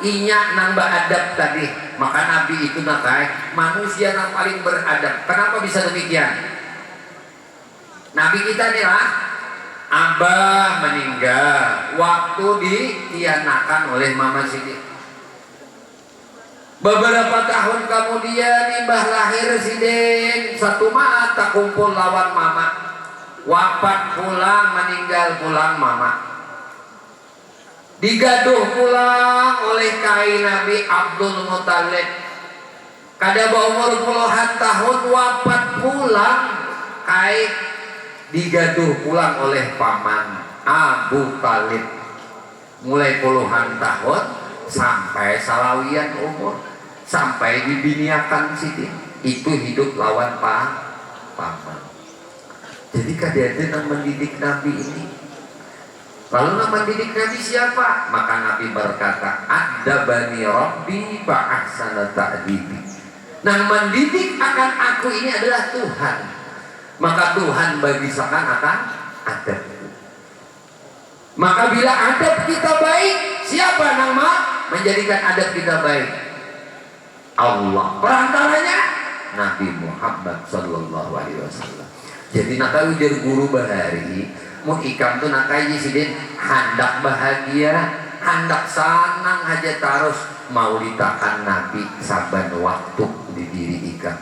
inya nang beradab tadi, maka Nabi itu nakai manusia yang paling beradab. Kenapa bisa demikian? Nabi kita nih lah, abah meninggal waktu ditianakan oleh Mama Siti. Beberapa tahun kemudian imbah lahir Siden, satu maat tak kumpul lawan mama. Wafat pulang, meninggal pulang mama. Digaduh pulang oleh kai Nabi Abdul Muthalib. Kada umur puluhan tahun wafat pulang kai digaduh pulang oleh paman Abu Talib. Mulai puluhan tahun sampai salawian umur. Sampai dibiniakan Siti itu hidup lawan paman. Jadi kadang-kadang yang mendidik Nabi ini. Lalu yang mendidik Nabi siapa? Maka Nabi berkata, "Adabani Rabbi ba'ahsana ta'dibi." Nah, mendidik akan aku ini adalah Tuhan. Maka Tuhan bagi seakan-akan adabku. Maka bila adab kita baik, siapa nama menjadikan adab kita baik? Allah. Perantaranya Nabi Muhammad sallallahu alaihi wasallam. Jadi nak ujar guru bahari, mau ikam tu nak kaji sidin hendak bahagia, hendak senang aja terus mau ditakan Nabi saban waktu di diri ikam.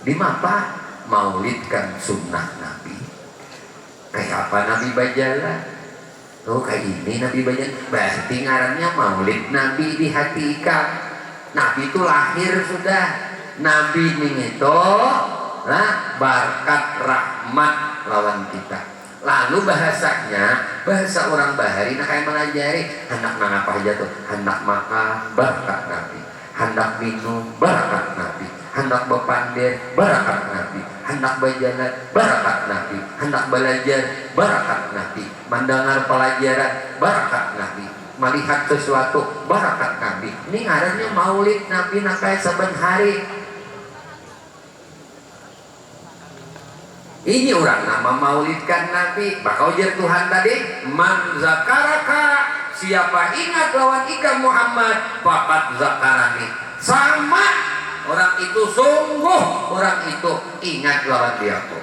Di mapa maulidkan sunnah Nabi. Kayak apa Nabi bajalan? Oh kayak ini Nabi bajalan. Berarti ngarannya maulid Nabi di hati ikam. Nabi itu lahir sudah. Nabi ini itu berkat rahmat lawan kita. Lalu bahasanya, bahasa orang bahari nak kayak melajari hendak apa aja tuh. Hendak makan berkat Nabi, hendak minum berkat Nabi, hendak berpandir berkat Nabi, hendak berjalan berkat Nabi, hendak belajar berkat Nabi, mendengar pelajaran berkat Nabi, melihat sesuatu barakat Nabi. Ini ngarannya maulid Nabi nakai saban hari. Ini orang nama maulidkan Nabi. Bakal ujar Tuhan tadi, man zakaraka, siapa ingat lawan ika Muhammad, fakat zakarani. Sama orang itu sungguh orang itu ingat lawan diaku.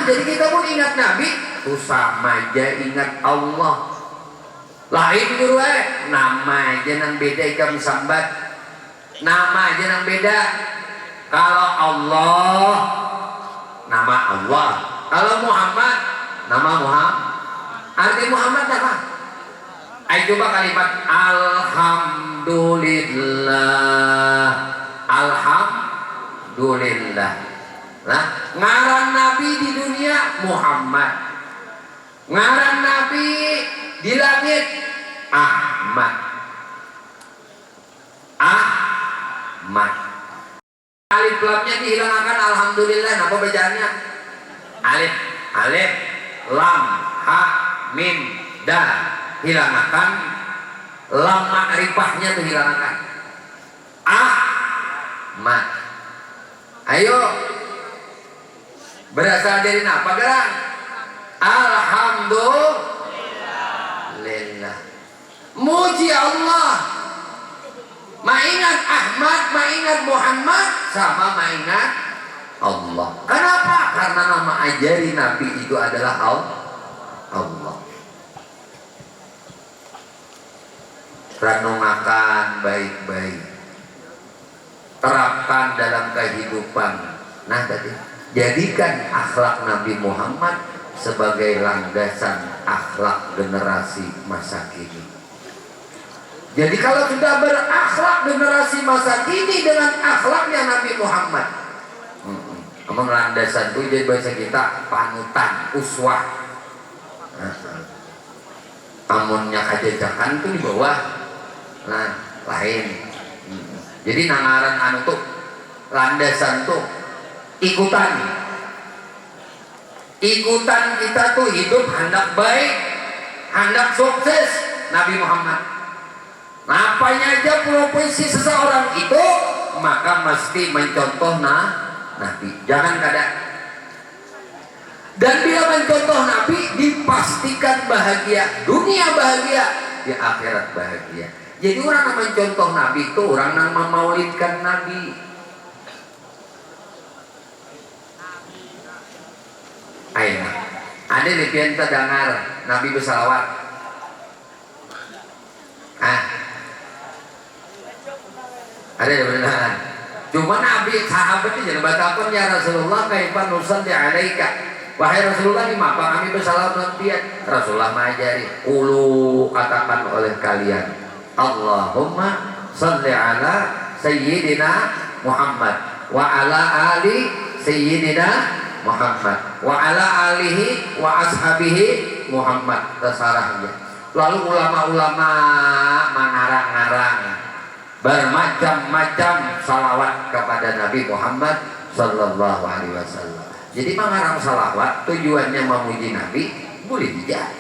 Jadi kita pun ingat Nabi, itu sama aja ingat Allah. Lain guru nama aja nang beda ikam sambat. Nama aja nang beda. Kalau Allah nama Allah, kalau Muhammad nama Muhammad. Arti Muhammad apa? Ayo coba kalimat alhamdulillah. Alhamdulillah. Nah, ngaran Nabi di dunia Muhammad. Ngaran Nabi di langit Ahmad. Ahmad. Alif lamnya dihilangkan alhamdulillah. Apa bacaannya? Alif, alif, lam, ha, mim, dal. Hilangkan lam makrifahnya tuh hilangkan. Ahmad. Ayo. Berasal dari apa gerak? Alhamdulillah. Muji Allah. Maingat Ahmad, maingat Muhammad, sama maingat Allah. Kenapa? Karena nama ajari Nabi itu adalah Allah. Renungkan baik-baik, terapkan dalam kehidupan. Nah tadi, jadikan akhlak Nabi Muhammad sebagai landasan akhlak generasi masa kini. Jadi kalau sudah berakhlak generasi masa kini dengan akhlaknya Nabi Muhammad, emang landasan itu jadi bahasa kita panutan, uswah. Amunnya kajajakan itu di bawah, nah lain. Jadi nangaran anu tuh landasan tuh ikutan kita tuh hidup hendak baik, hendak sukses Nabi Muhammad. Apanya aja profesi seseorang itu maka mesti mencontoh Nabi, jangan kadang. Dan bila mencontoh Nabi dipastikan bahagia, dunia bahagia, di akhirat bahagia. Jadi orang yang mencontoh Nabi itu orang yang memaulidkan Nabi. Ayo, ada lebihan terdengar Nabi bersalawat. Ada yang benar. Cuma Nabi sahabat itu jangan batakan ya Rasulullah kaifa nusalli alaika. Wahai Rasulullah, di mapa kami bersalawat nantian. Rasulullah mengajari, ulu katakan oleh kalian, Allahumma salli ala sayyidina Muhammad wa ala ali sayyidina Muhammad wa ala alihi wa ashabihi Muhammad. Terserahnya. Lalu ulama-ulama mengarang-arang bermacam-macam salawat kepada Nabi Muhammad Sallallahu Alaihi Wasallam. Jadi mengarang salawat tujuannya memuji Nabi boleh tidak,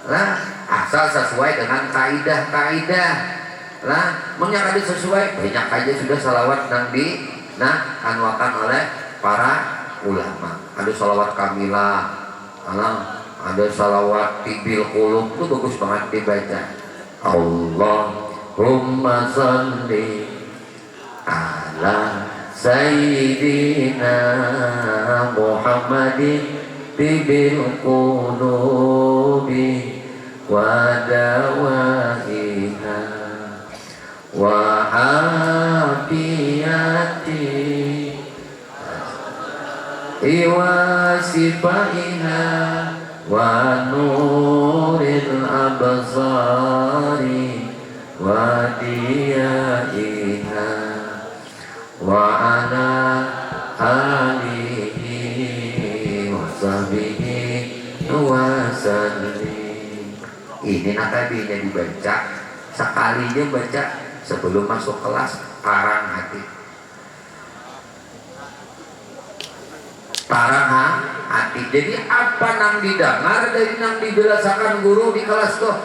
lah asal sesuai dengan kaidah-kaidah. Lah menyangka sesuai banyak aja sudah salawat Nabi anwakan oleh para ulama. Ada salawat kamilah, ada salawat tibil qulub, itu bagus banget dibaca. Allahumma salli ala sayyidina Muhammadin tibil qulubi wa dawaiha wa afiyati wa sifaiha wa nuril absari wa diyaiha wa ala alihi wa sahbihi wa sallim. Ini nakabinya dibaca sekalinya baca sebelum masuk kelas, parang hati. Jadi apa nang didengar dari nang dijelasakan guru di kelas tuh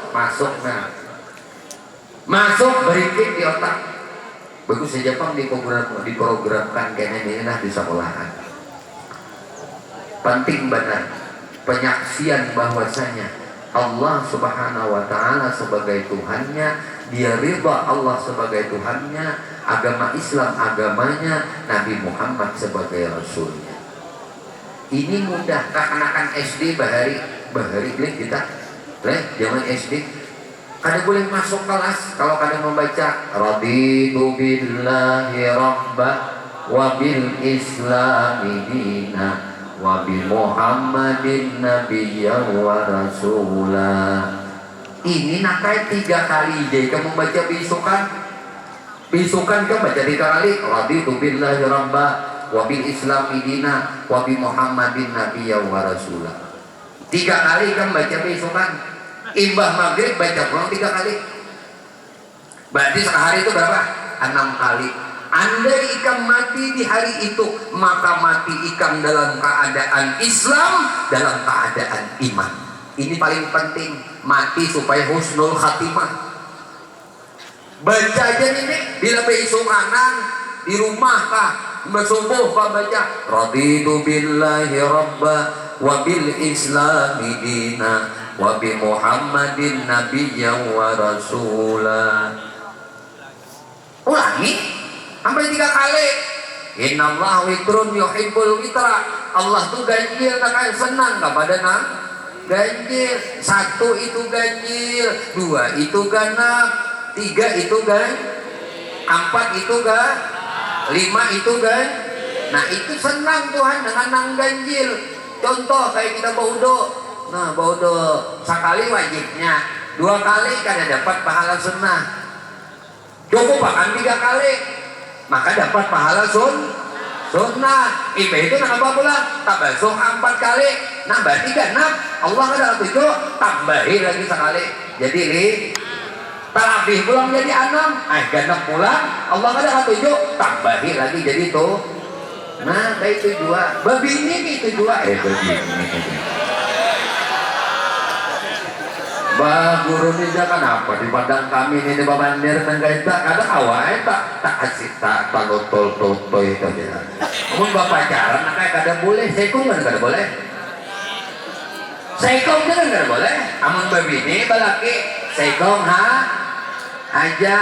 masuk berikit di otak. Bagus saja Jepang diprogramkan kayaknya ini di sekolahan. Penting benar penyaksian bahwasanya Allah Subhanahu wa taala sebagai Tuhannya, dia ridha Allah sebagai Tuhannya, agama Islam agamanya, Nabi Muhammad sebagai Rasulnya. Ini mudah anak-anak SD bahari kita zaman SD kada boleh masuk kelas kalau kada membaca raditu billahi rabba wa bil islami dina wa bi muhammadin nabiyya wa rasulah. Ini nakai 3 kali jadi kamu baca bisukan kan baca 3 kali raditu billahi rabba wa bil islami dina wa bi muhammadin nabiyya wa rasulah. 3 kali kan baca bisukan. Imbah maghrib baca pulang 3 kali. Berarti sehari itu berapa? 6 kali. Andai ikam mati di hari itu, maka mati ikam dalam keadaan Islam, dalam keadaan iman. Ini paling penting, mati supaya husnul khatimah. Baca aja ini bila beisukanan di rumah kah bersubuh kah baca raditu billahi rabba wa bil islami dina wa bi muhammadin nabiyya wa rasulah. Ulangi sampai 3 kali. Innallaha witrun yuhibbul witra. Allah tuh ganjil nak senang kepada ganjil. 1 itu ganjil, 2 itu genap, 3 itu 4 itu 5 itu nah itu senang Tuhan dengan nang ganjil. Contoh kayak kita baudo, nah baudo sekali wajibnya, 2 kali kada dapat pahala sunnah, cukup bahkan 3 kali maka dapat pahala sunnah. Ibadah itu nambah pula tabasuh 4 kali nambah 3 6, Allah kada 7 tambahi lagi sekali jadi Tarawih pulang jadi 6, genap pulang Allah kada 7 tambahi lagi jadi tuh. Nah kayak itu 2 babini itu 2 babini bah guru ninja kenapa di padang kami ini di babandir tengah tak kadang awalnya tak kasih tak tol itu aja. Kamu bapak pacaran kayak kada boleh, sekong kan kada boleh, sekong kan kada boleh. Amun babini balaki sekong aja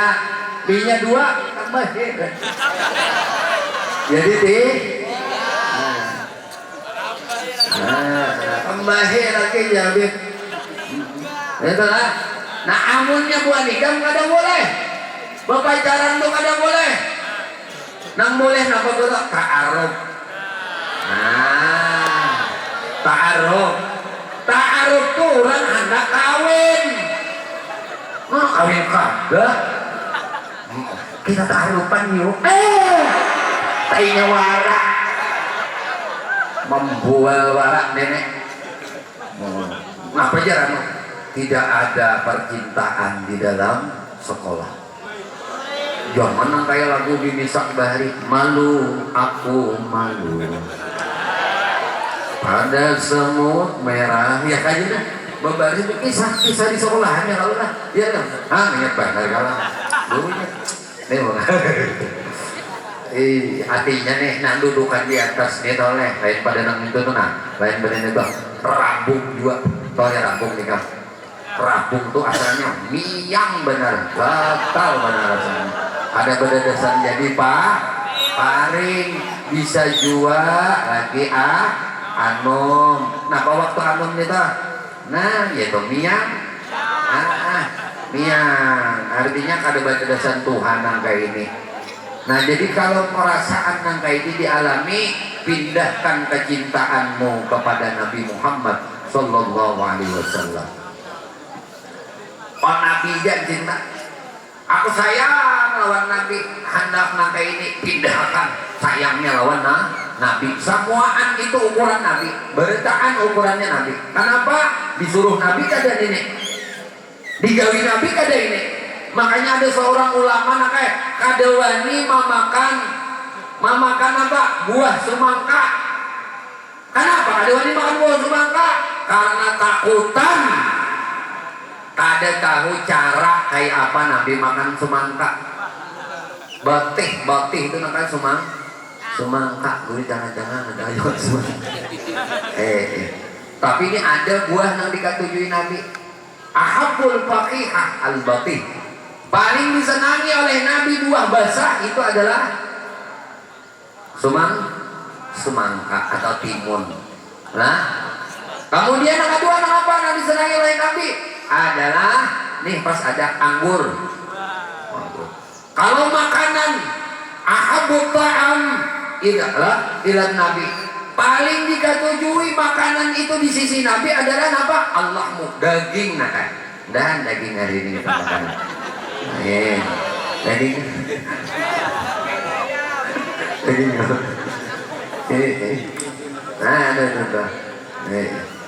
binya 2 tambah jadi tambahin lagi jadi itulah. Nah amunnya buah nikah kada boleh, berpacaran tuh kada boleh. Nang boleh napa dulu ta'aruf. Nah ta'aruf tuh orang hendak kawin. Nah kawin kada kita ta'arufan yuk. Tainya warak membual warak nenek. Apa jarang? Tidak ada percintaan di dalam sekolah. Jangan kayak lagu Bimisak Bahari, malu aku malu pada semut merah ya kayaknya bebaris itu kisah di sekolahannya kalau lah ya kan ingat banget kalau dulunya hatinya nih nang dudukan di atas nih toleh lain pada nang itu tuh lain pada nih bang rabung juga toleh rabung nih kan. Rabung tuh asalnya miang benar, batal benar rasanya. Ada berdasar jadi paring bisa jua lagi anom. Nah waktu anom itu, nah yaitu miang, miang. Artinya kada berdasar Tuhan nangka ini. Nah jadi kalau perasaan nangka ini dialami, pindahkan kecintaanmu kepada Nabi Muhammad Sallallahu Alaihi Wasallam. Oh Nabi jangan cinta. Aku sayang lawan Nabi, hendak nangka ini pindahkan sayangnya lawan Nabi. Semuaan itu ukuran Nabi, beritaan ukurannya Nabi. Kenapa? Disuruh Nabi kada ini, digawi Nabi kada ini. Makanya ada seorang ulama nangka kada wani mamakan apa? Buah semangka. Kenapa kada wani makan buah semangka? Karena takutan. Kada tahu cara kayak apa Nabi makan semangka. Batih itu namanya semangka. Gue jangan ada ayat semangka. Tapi ini ada buah yang dikatujui Nabi. Ahabul faqihah al-batih. Paling disenangi oleh Nabi buah basah itu adalah semangka atau timun. Nah, kemudian yang kedua apa yang disenangi oleh Nabi? Adalah nih pas ada anggur. Kalau makanan ahabut ta'am ilan Nabi, paling dikatujui makanan itu di sisi Nabi adalah apa? Allahmu daging dan daging hari ini kita makan. Daging. Nah, ada.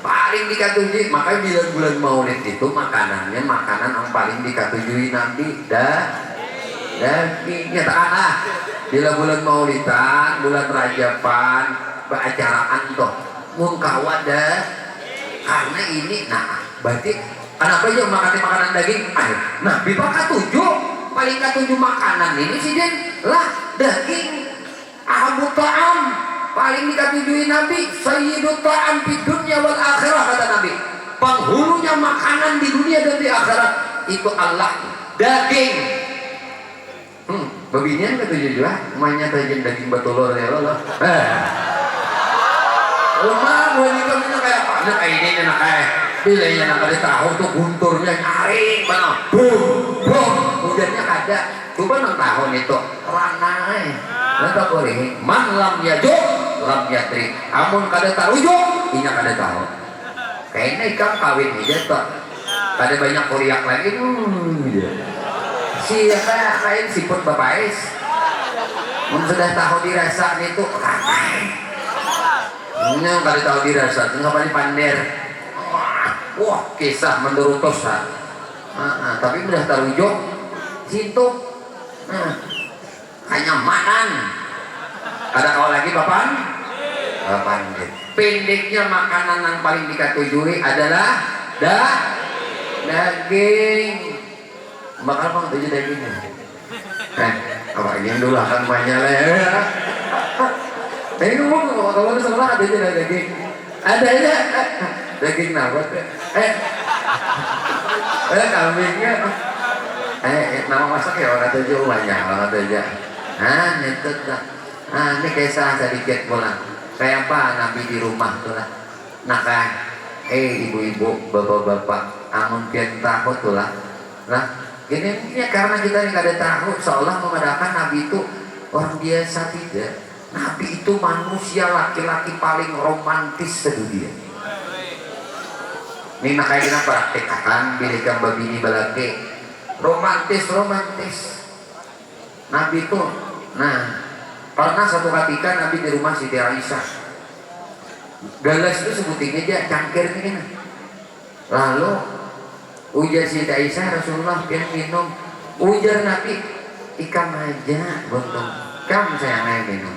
Paling dikatujui, makanya bila bulan Maulid itu makanannya makanan yang paling dikatujui Nabi dagingnya tak bila bulan Maulidan, bulan Rajaban, beracaraan toh mungkawat karena ini, nah berarti kenapa aja makan makanan daging? Nabi pak katujuh, paling katujuh makanan ini sih lah daging abu ta'am. Paling dikatujui Nabi sayyidut ta'am fid dunya wal akhirah, kata Nabi. Penghulunya makanan di dunia dan di akhirat itu Allah daging. Beginian katujuh juga, emangnya tajin daging batulur ya Allah. Umar boleh kamu kayak apa? Nak ini nak Bilainya nak ada tahu tuh gunturnya nyaring mana, bum bum, hujannya kada. Coba nang tahun itu ranai, nanti boleh. Man lam yajuk, lam yatri. Amun kada tarujuk, inya kada tahu. Kayaknya ikan kawin aja tuh. Kada banyak kuriak lagi. Siapa kain siput bapais? Mun sudah tahu dirasa itu ranai. Nya kada tahu dirasa, ngapa dipander. Wah, kisah menurut tosa. Tapi udah tarujuk, situ. Hanya makan. Ada kau lagi bapak? Pendeknya makanan yang paling dikatujui adalah daging. Bakal apa tujuh dagingnya? Apa yang dulu akan banyak lah ya. Ini ngomong kalau di sekolah ada aja daging. Ada aja daging nabot. Kambingnya. Nama masak ya orang tujuh banyak orang tujuh. Nyetet lah. Ini kisah sedikit pulang. Kayak apa Nabi di rumah tuh lah. Nah kan, ibu-ibu, bapak-bapak, amun pian tahu tuh lah. Nah, ini karena kita ini kada tahu, seolah memadakan Nabi itu orang biasa tidak. Nabi itu manusia laki-laki paling romantis sedunia. Ini makanya kita praktekkan bilikan babini balake romantis. Nabi itu, pernah satu ketika Nabi di rumah Siti Aisyah. Galas itu sebutin aja cangkir ini. Lalu ujar Siti Aisyah, Rasulullah yang minum. Ujar Nabi, ikam aja buntung. Kamu sayang minum.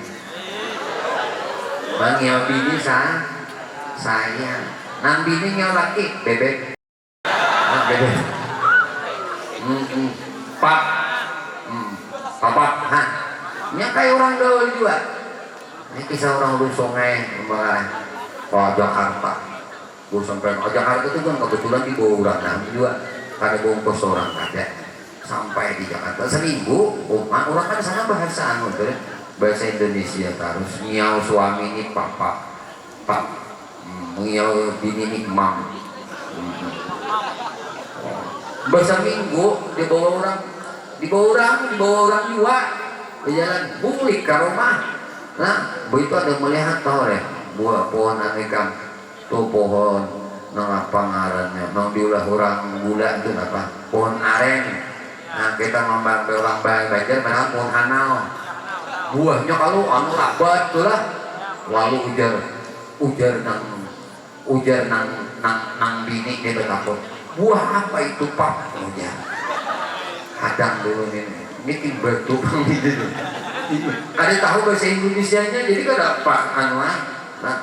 Bang yang bini sayang. Nang bini yang laki bebek. Bebek. Pak. Papa. Nya kayak orang gaul juga. Ini kisah orang lu sungai ke Jakarta. Gue sampai ke Jakarta itu kan kebetulan di Bogor juga. Karena bungkus orang ada. Sampai di Jakarta seminggu, orang kan sana bahasa bahasa Indonesia terus nyiau suami ini papa, nyiau bini ini mam. Bahasa minggu dibawa orang juga. Berjalan balik ke rumah. Nah, begitu ada melihat tahu deh buah pohon anekam tuh pohon nang apa ngarannya nang diulah orang gula itu apa pohon aren. Nah kita membantu orang Banjar memang pohon hanau buahnya kalau anu labat tuh lah lalu ujar nang bini dia bertakut buah apa itu pak ujar hadang dulu ini timbal tukang gitu. Ada tahu bahasa Indonesianya jadi kada apa anuan. Nah,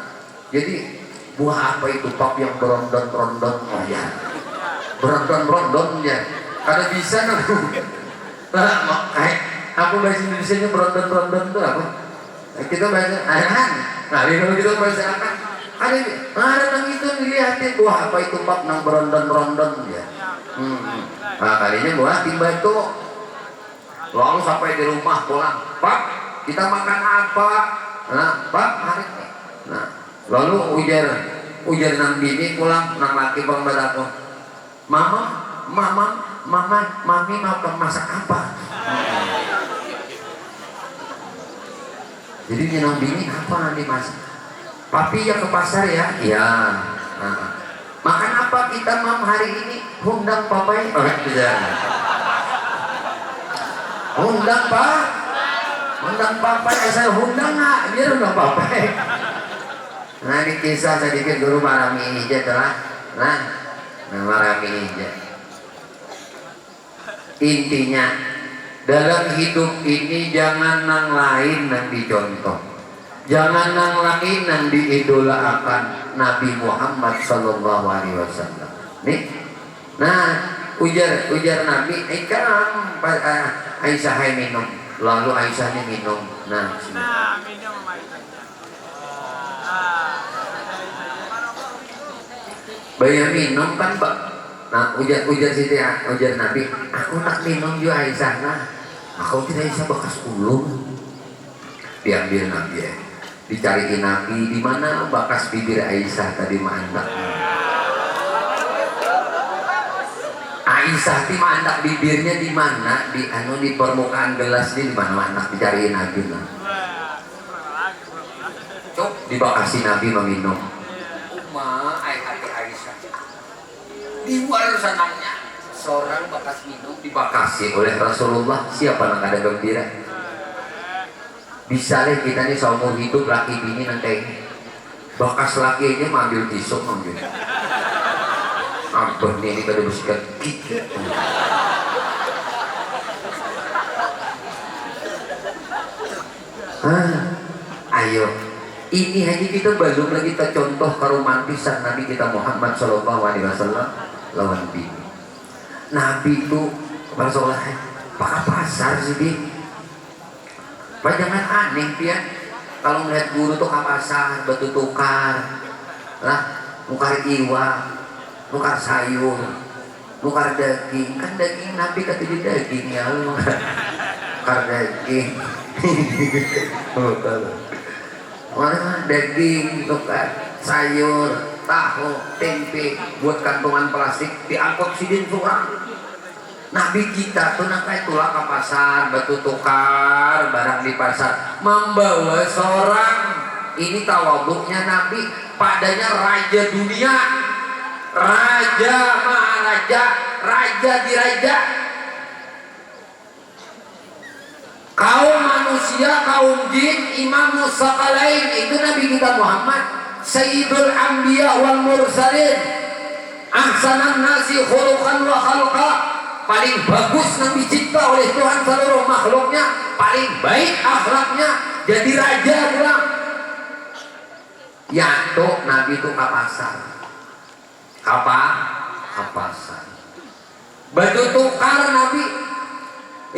jadi buah apa itu pap yang berondon-rondon ya. Berondon-rondon ya. Kada bisa aku. Lah, aku bahasa Indonesianya berondon-rondon itu apa? Kita bahasa anan. Nah, kalau kita bahasa apa? Ada nang itu dilihatin buah apa itu pap nang berondon-rondon ya. Nah, kalinya buah timbal tuh. Lalu sampai di rumah pulang, Pak, kita makan apa? Nah, Pak, hari ini. Nah, lalu ujar nang bini pulang, nang laki bang badako. Mami mau masak apa? Jadi nang bini apa nanti masak? Papi ya ke pasar ya? Iya. Makan apa kita mam hari ini? Undang papai? Tidak. Undang papai, saya undang nggak? Dia undang papai. Nah ini kisah sedikit guru Marami Hija telah. Nah Marami Hija. Intinya dalam hidup ini jangan nang lain yang dicontoh, jangan nang lain yang diidolakan Nabi Muhammad Sallallahu Alaihi Wasallam. Nih, nah ujar Nabi, ikam Aisyah hai minum, lalu Aisyahnya minum. Nah, minum bayar minum kan pak. Nah ujar Siti ujar Nabi, aku nak minum juga Aisyah. Nah, aku tidak bisa bekas ulung. Diambil Nabi ya, dicariin Nabi di mana bekas bibir Aisyah tadi mantap. Aisyah ti mandak bibirnya di mana? Di permukaan gelas di mana mandak dicariin Nabi. Cuk dibakasi Nabi meminum. Ma, hati Aisyah. Di luar sananya seorang bakas minum dibakasi oleh Rasulullah. Siapa yang ada gembira? Bisa deh kita nih seumur hidup laki bini nanti bakas laki aja mengambil tisu ambil. Abah nih ini kada bersikat gigi. Ayo, ini hanya kita belum lagi kita contoh keromantisan Nabi kita Muhammad Shallallahu Alaihi Wasallam lawan bini. Nabi itu Rasulullah pakai pasar sih dia. Pak jangan aneh dia. Kalau melihat guru tuh ke pasar, batu tukar, lah, nukar iwa, nukar sayur, nukar daging. Kan daging Nabi kata di daging ya, nukar daging. Mana daging, nukar sayur, tahu, tempe, buat kantongan plastik diangkut sidin surang. Nabi kita tuh nakai tulah ke pasar, batu tukar, barang di pasar, membawa seorang ini tawaduknya Nabi, padanya raja dunia, raja maharaja, raja diraja, kaum manusia, kaum jin, imam sakalain itu Nabi kita Muhammad, Sayyidul Anbiya wal Mursalin, ahsanan nasi khuluqan wa khalqa, paling bagus Nabi cipta oleh Tuhan seluruh makhluknya, paling baik akhlaknya, jadi raja bilang. Ya tuh Nabi itu ke pasar, ke pasar, baju tukar Nabi,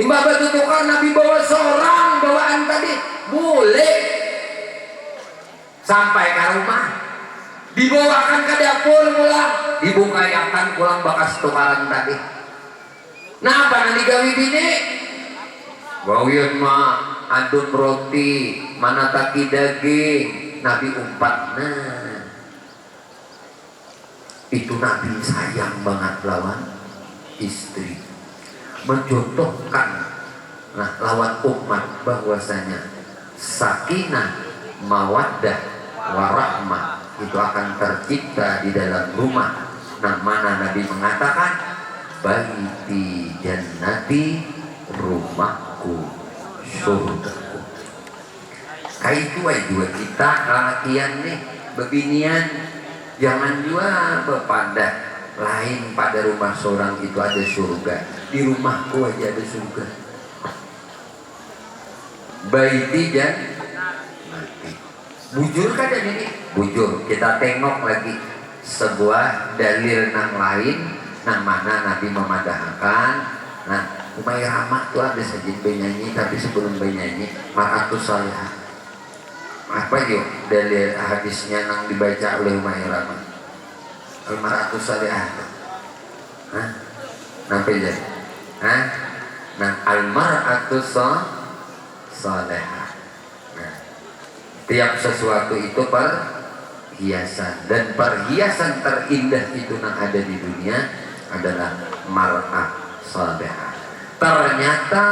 imbah baju tukar Nabi bawa seorang bawaan tadi, boleh sampai ke rumah, dibawakan ke dapur pulang, dibukayakan pulang bekas tukaran tadi. Nah apa nanti gawi bini? Gawian mah adun roti, mana taki daging, Nabi umpat. Nah itu Nabi sayang banget lawan istri, mencontohkan nah lawan umat bahwasanya sakinah, mawaddah, warahmah itu akan tercipta di dalam rumah. Nah mana Nabi mengatakan baiti jannati, rumahku surgaku. Kayak itu aja juga kita lalakian nih beginian, jangan juga berpanda lain pada rumah seorang itu ada surga, di rumahku aja ada surga. Baiti jannati, bujur kan ini bujur. Kita tengok lagi sebuah dalil yang lain. Nah mana Nabi memadahkan. Nah Umairah tuh ada saja benyanyi, tapi sebelum benyanyi Mar'atus Salihah. Apa yuk dari hadisnya yang dibaca oleh Umairah? Mar'atus Salihah. Hah? Nampak jadi? Hah? Nah Al-Mar'atus Salihah. Nah tiap sesuatu itu perhiasan, dan perhiasan terindah itu yang ada di dunia adalah mar'ah salihah. Ternyata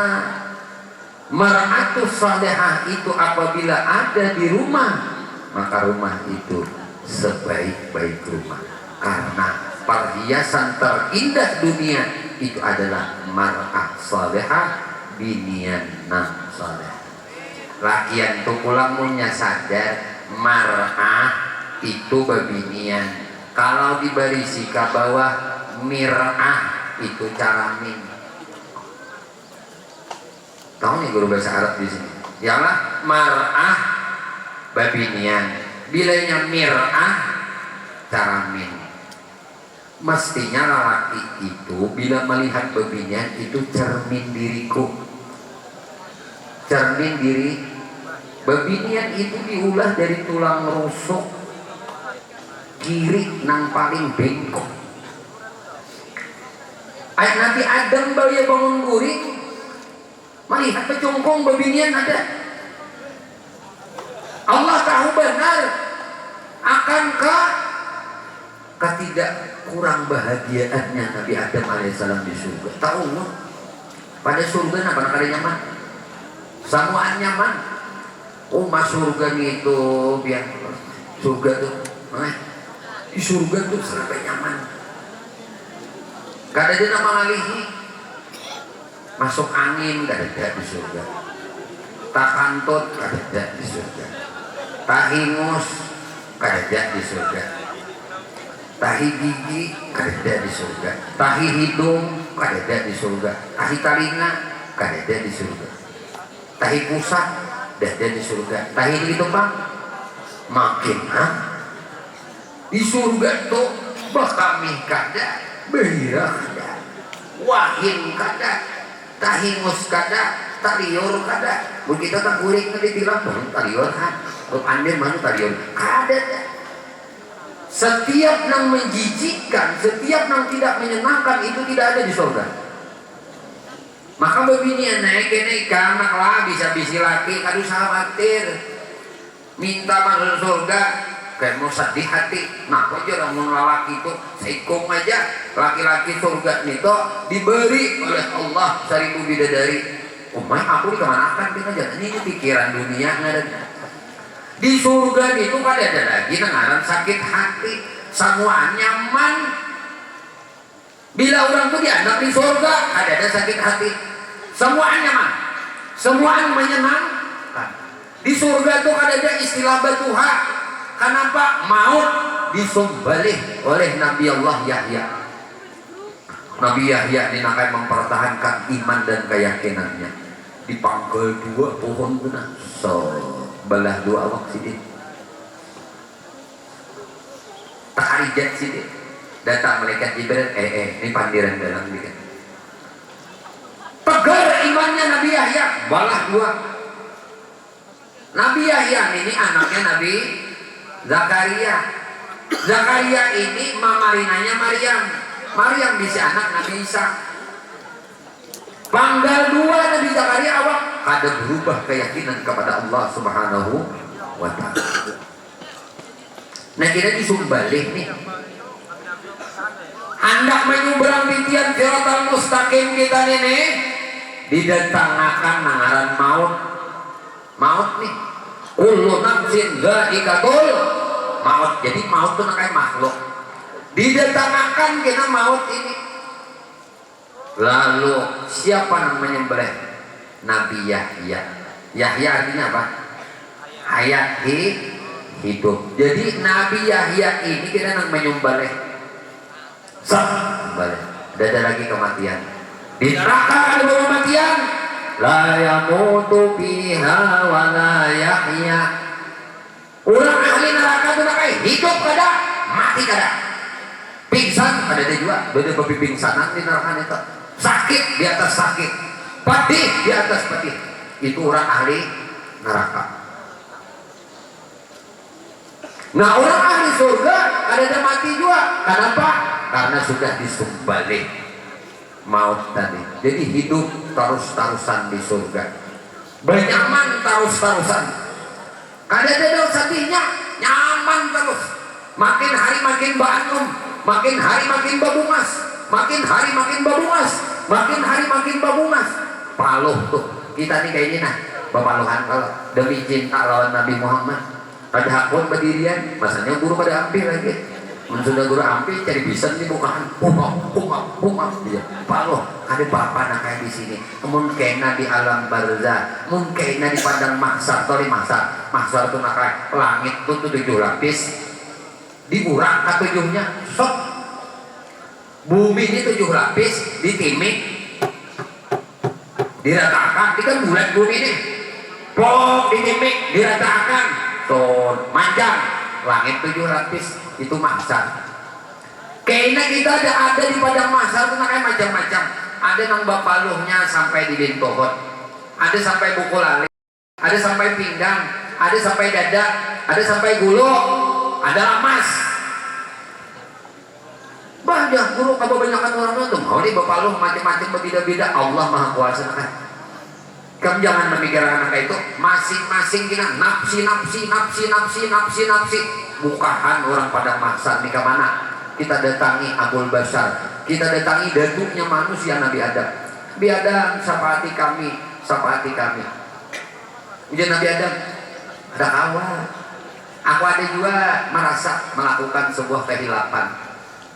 mar'atus salihah itu apabila ada di rumah, maka rumah itu sebaik-baik rumah, karena perhiasan terindah dunia itu adalah mar'ah salihah, binian nam salihah. Lakian tuh pulang punya sadar mar'ah itu babinian. Kalau dibarisi ke bawah mir'ah itu caramin. Tahu nih guru bahasa Arab di sini. Yalah mar'ah babinian, bilanya mir'ah caramin. Mestinya lelaki itu bila melihat babinian itu cermin diriku, cermin diri. Babinian itu diulah dari tulang rusuk kiri nang paling bengkok. Ayat Nabi Adam bawa bangun guring, melihat pecungkung babinian ada. Allah tahu benar akan ketidak kurang bahagiaannya Nabi Adam alaihissalam di surga. Tahu loh, pada surga apa ada nyaman? Semuanya nyaman. Oh mas surga gitu, biar surga tuh, di surga tuh serba nyaman. Gak ada nama ngalihi, masuk angin gak ada di surga. Tak kantut gak ada di surga. Tak hingus gak ada di surga. Tahi gigi ada di surga, tahi hidung ada di surga, tahi telinga ada di surga, tahi pusat ada di surga, tahi itu bang makin di surga tuh bakami kada, behira kada, wahim kada, tahi mus kada, talior kada, begitu tak kuring nanti bilang bang talior kan, pandai mana talior kada. Setiap yang menjijikkan, setiap yang tidak menyenangkan itu tidak ada di surga. Maka begini naik anak lah bisa laki, aduh khawatir minta masuk surga kayak mau sedih hati. Nah kok aja orang lalaki itu seikum aja laki-laki surga itu diberi oleh Allah 1000 bidadari. Aku dikemanakan kita aja ini pikiran dunia nggak ada. Di surga itu kan ada lagi nengaran sakit hati, semua nyaman. Bila orang itu dianggap di surga ada sakit hati, semua nyaman, semua menyenangkan. Di surga itu ada istilah batuha. Kenapa? Maut disembelih oleh Nabi Allah Yahya. Nabi Yahya ini akan mempertahankan iman dan keyakinannya. Dipanggil 2 pohon benar. Belah 2 awak sidin tak arijat sidin datang malaikat Jibril ini pandiran dalam dikit tegar imannya Nabi Yahya balah 2. Nabi Yahya ini anaknya Nabi Zakaria. Zakaria ini mamarinanya Maryam bisa anak Nabi Isa. Panggal 2 Nabi Zakaria awak ada berubah keyakinan kepada Allah Subhanahu wa ta'ala. Nah kita disumbalik nih hendak menyeberang titian siratal mustaqim kita ini didatangkan nangaran maut nih kullu nafsin dha'iqatul maut. Jadi maut itu kayak makhluk didatangkan kita maut ini. Lalu siapa yang menyembelih? Nabi Yahya. Yahya artinya apa? Hayat hidup. Jadi Nabi Yahya ini kita yang menyembelih. Sembelih. Ada lagi kematian. Di neraka ada kematian. La yamutu fiha wa la yahya. Orang ahli neraka itu kayak hidup kada, mati kada. Pingsan ada juga. Ada babi pingsanan di neraka itu. Sakit di atas sakit, pedih di atas pedih. Itu orang ahli neraka. Nah orang ahli surga ada mati juga. Kenapa? Karena sudah disembelih maut tadi. Jadi hidup terus-terusan di surga, bernyaman terus-terusan. Kada ada sedihnya, nyaman terus. Makin hari makin bangun, makin hari makin babungas, makin hari makin babungas, makin hari makin babungas. Paluh tuh kita nih kayak ini nah bapaluhan kalau demi cinta lawan Nabi Muhammad pada hakun berdirian masanya guru pada hampir lagi sudah guru hampir cari bisa nih bukaan humam dia paluh ada bapak nak kayak di sini mungkin di alam barzah mungkin di padang mahsyar mahsyar tuh nak kayak langit tuh 7 lapis diurak ke 7-nya sok bumi ini 7 lapis ditimik diratakan ini kan bulat bumi ini pok ditimik diratakan tuh manjang langit 7 lapis itu mahsyar. Kayaknya kita ada di padang mahsyar itu kayak macam-macam. Ada nang bapaluhnya sampai di bintohot, ada sampai buku lali, ada sampai pinggang, ada sampai dada, ada sampai gulu, ada lamas. Banyak guru kebanyakan orang itu mau nih bapaluh macam-macam berbeda-beda. Allah Maha Kuasa kan. Kamu jangan memikirkan anak itu masing-masing kita nafsi. Bukahan orang pada mahsyar nih ke mana? kita datangi Abul Bashar, kita datangi datuknya manusia Nabi Adam. Nabi Adam, syafaati kami, syafaati kami. Ujian Nabi Adam, ada kawan. Aku ada juga merasa melakukan sebuah kehilapan.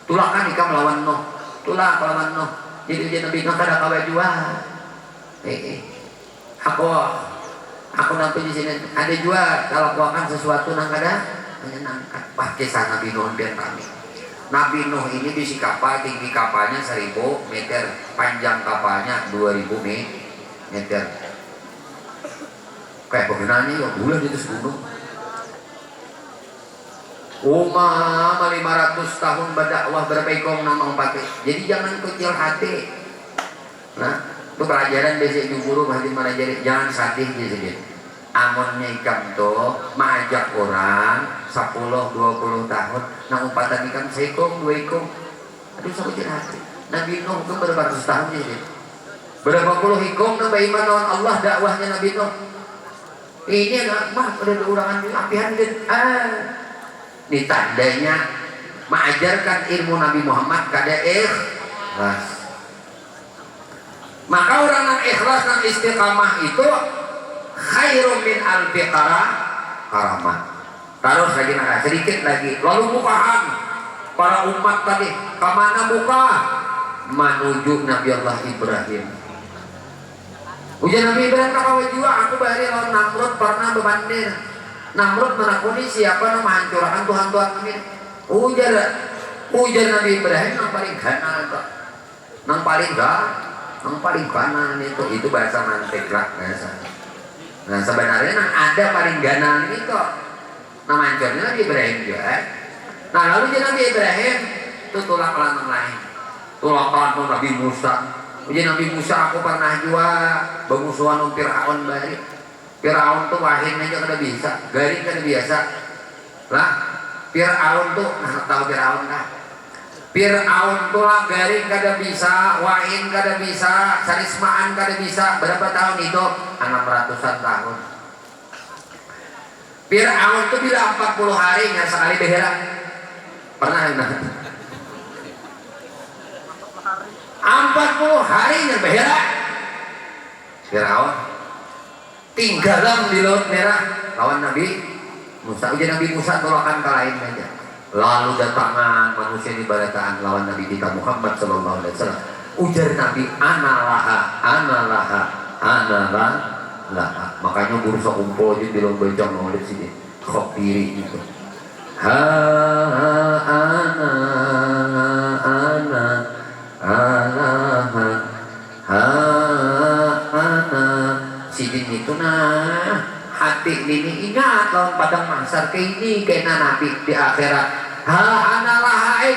Tulah kan ikam melawan Nuh, tulah melawan Nuh. Jadi ujian Nabi Nuh ada kawan juga. Aku nampak di sini ada juga kalau kau akan sesuatu nang kada menyenangkan. Wah, kisah Nabi Nuh dan kami. Nabi Nuh ini bisi kapal, tinggi kapalnya 1000 meter, panjang kapalnya 2000 meter. Kayak bagaimana ya bulan itu segunung. Umar 500 tahun berdakwah berpegang nama umpati. Jadi jangan kecil hati. Nah, itu pelajaran basic di guru masih melajari, jangan sadih jadi. Amonnya ikam tuh mengajak orang 10-20 tahun, nah umpatan ikam seikung 2 ikung. Aduh sakit hati. Nabi Nuh itu berapa ratus tahun jadi. Berapa puluh ikung nambah iman lawan Allah dakwahnya Nabi Nuh. Ini anak mah pada urangan apian gitu. Ini tandanya mengajarkan ilmu Nabi Muhammad kada ikhlas. Maka orang yang ikhlas dan istiqamah itu khairun min alfi karamah. Terus lagi sedikit lagi. Lalu bukaan para umat tadi kemana buka? Menuju Nabi Allah Ibrahim. Ujian Nabi Ibrahim kakawa juga. Aku bahari lawan Namrud pernah bebandir. Namrud menakuni siapa yang menghancurkan Tuhan-Tuhan ini. Ujian Nabi Ibrahim yang paling kanan, yang paling kanan itu bahasa mantek lah bahasa. Nah sebenarnya yang ada paling ganan ini kok nama hancurnya Nabi Ibrahim juga. Nah lalu Nabi Ibrahim itu tulak lanang lain, tulak lanang Nabi Musa. Ujian Nabi Musa aku pernah juga bermusuhan Fir'aun bari. Fir'aun tuh wahin aja kada bisa, garing kada biasa lah. Fir'aun tuh tahu Fir'aun kan? Fir'aun tuh lah garing kada bisa, wahin kada bisa, sarismaan kada bisa. Berapa tahun itu? 600-an tahun. Fir'aun tuh bila 40 hari nggak sekali behera. Pernah enggak? 40 hari nggak behera. Fir'aun tinggalan di Laut Merah lawan Nabi Musa. Ujian Nabi Musa tolakan kalahin aja. Lalu datangan manusia di barataan lawan Nabi kita Muhammad sallallahu alaihi wasallam. Ujar Nabi analaha. Makanya guru sakumpul di bilang baca maulid sini khobiri itu. Sidin itu hati ini ingat lawan padang mahsyar ke ini kena Nabi di akhirat.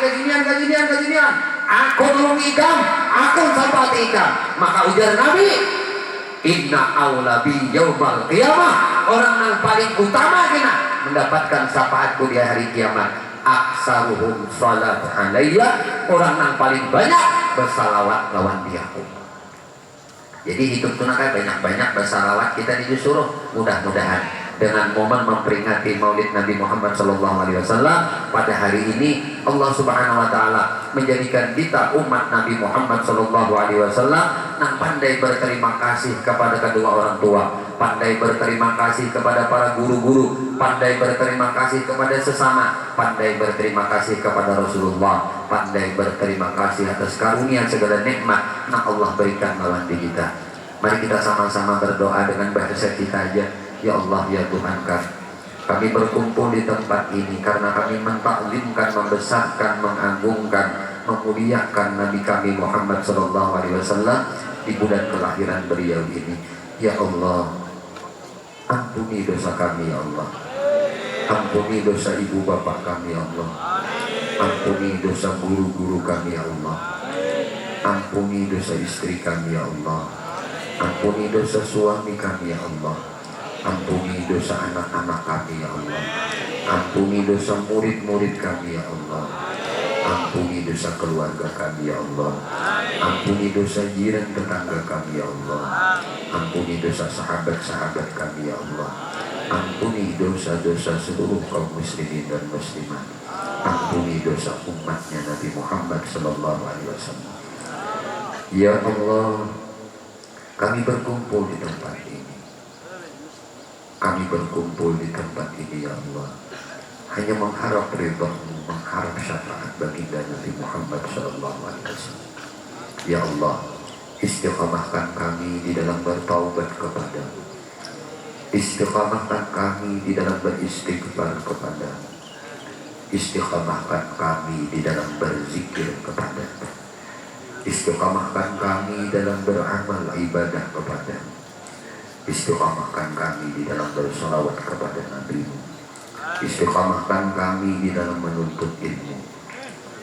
Kejadian. Aku tolong ikam, aku sampai ikam. Maka ujar Nabi, inna awla bi yaumal qiyamah. Orang yang paling utama kena mendapatkan syafaatku di hari kiamat. Aksaruhum salat alayya. Orang yang paling banyak bersalawat lawan diaku. Jadi hidup tunakan banyak-banyak bersalawat kita disuruh. Mudah-mudahan dengan momen memperingati Maulid Nabi Muhammad SAW pada hari ini Allah Subhanahu Wa Taala menjadikan kita umat Nabi Muhammad SAW yang pandai berterima kasih kepada kedua orang tua, pandai berterima kasih kepada para guru-guru, pandai berterima kasih kepada sesama, pandai berterima kasih kepada Rasulullah, pandai berterima kasih atas karunia segala nikmat yang Allah berikan lawan diri kita. Mari kita sama-sama berdoa dengan bahasa kita aja. Ya Allah, ya Tuhan kami berkumpul di tempat ini karena kami mentaklimkan, membesarkan, mengagungkan, memuliakan Nabi kami Muhammad SAW di bulan kelahiran beliau ini. Ya Allah, ampuni dosa kami ya Allah, ampuni dosa ibu bapak kami ya Allah, ampuni dosa guru-guru kami ya Allah, ampuni dosa istri kami ya Allah, ampuni dosa suami kami ya Allah, ampuni dosa anak-anak kami ya Allah, ampuni dosa murid-murid kami ya Allah, ampuni dosa keluarga kami ya Allah, ampuni dosa jiran tetangga kami ya Allah, ampuni dosa sahabat-sahabat kami ya Allah, ampuni dosa-dosa seluruh kaum muslimin dan muslimat. ampuni dosa umatnya Nabi Muhammad sallallahu alaihi wasallam. Ya Allah, kami berkumpul di tempat ini. Kami berkumpul di tempat ini ya Allah, hanya mengharap ridha-Mu, mengharap syafaat baginda Nabi Muhammad sallallahu alaihi wasallam. Ya Allah, istiqamahkan kami di dalam bertaubat kepada-Mu. Istiqamahkan kami di dalam beristighfar kepada-Mu. Istiqamahkan kami di dalam berzikir kepada-Mu. Istiqamahkan kami dalam beramal ibadah kepada-Mu. Istiqamahkan kami di dalam bersalawat kepada Nabi-Mu. Istiqamahkan kami di dalam menuntut ilmu.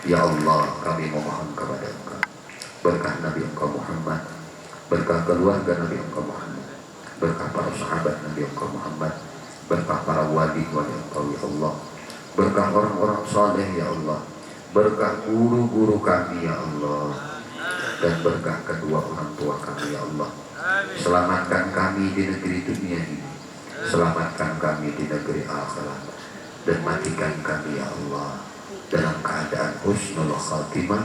Ya Allah, kami memohon kepada Engkau berkah Nabi Engkau Muhammad, berkah keluarga Nabi Engkau Muhammad, berkah para sahabat Nabi Engkau Muhammad, berkah para wali-wali Engkau ya Allah, berkah orang-orang saleh ya Allah, berkah guru-guru kami ya Allah, dan berkah kedua orang tua kami ya Allah. Selamatkan kami di negeri dunia ini, selamatkan kami di negeri akhirat, dan matikan kami ya Allah dalam keadaan husnul khatimah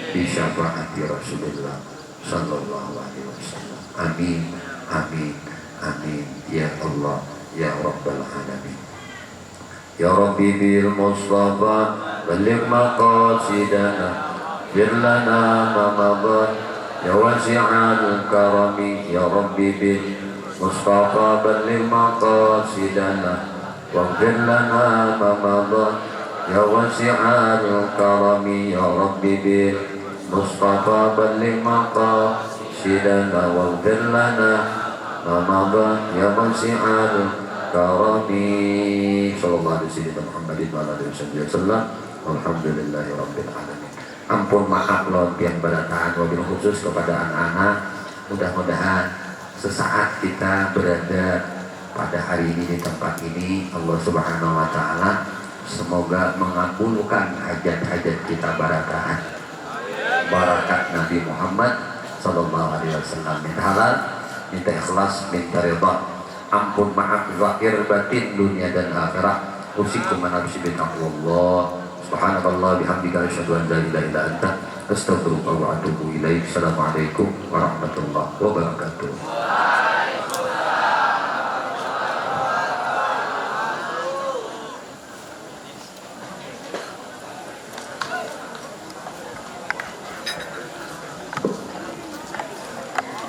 di syafaati Rasulullah sallallahu alaihi wasallam. Amin, amin, amin ya Allah ya Rabbal alamin. Ya Rabbi bil Mustafa balligh maqasidana fir lana ma madan ya wasi'al karami. Ya Rabbi bil Mustafa balligh maqasidana waghfir lana ma madan ya wasi'al karami. Ya Rabbi bil Mustafa balligh maqasidana waghfir lana ma madan ya wasi'al karami. Sallallahu alaihi wasallam. Alhamdulillahi rabbil alamin. Ampun maaf lawan pian barataan, wabil khusus kepada anak-anak. Mudah-mudahan sesaat kita berada pada hari ini di tempat ini, Allah Subhanahu wa taala semoga mengabulkan hajat-hajat kita barakaan. Barakat Nabi Muhammad sallallahu alaihi wasallam. Minta halal, minta ikhlas, minta ridha. Ampun maaf zahir batin dunia dan akhirat. Usikum manabsi bin Allah. Subhanallah bihamdika asyhadu an la ilaha illa anta astaghfiruka wa atubu ilaik. Assalamualaikum warahmatullahi wabarakatuh.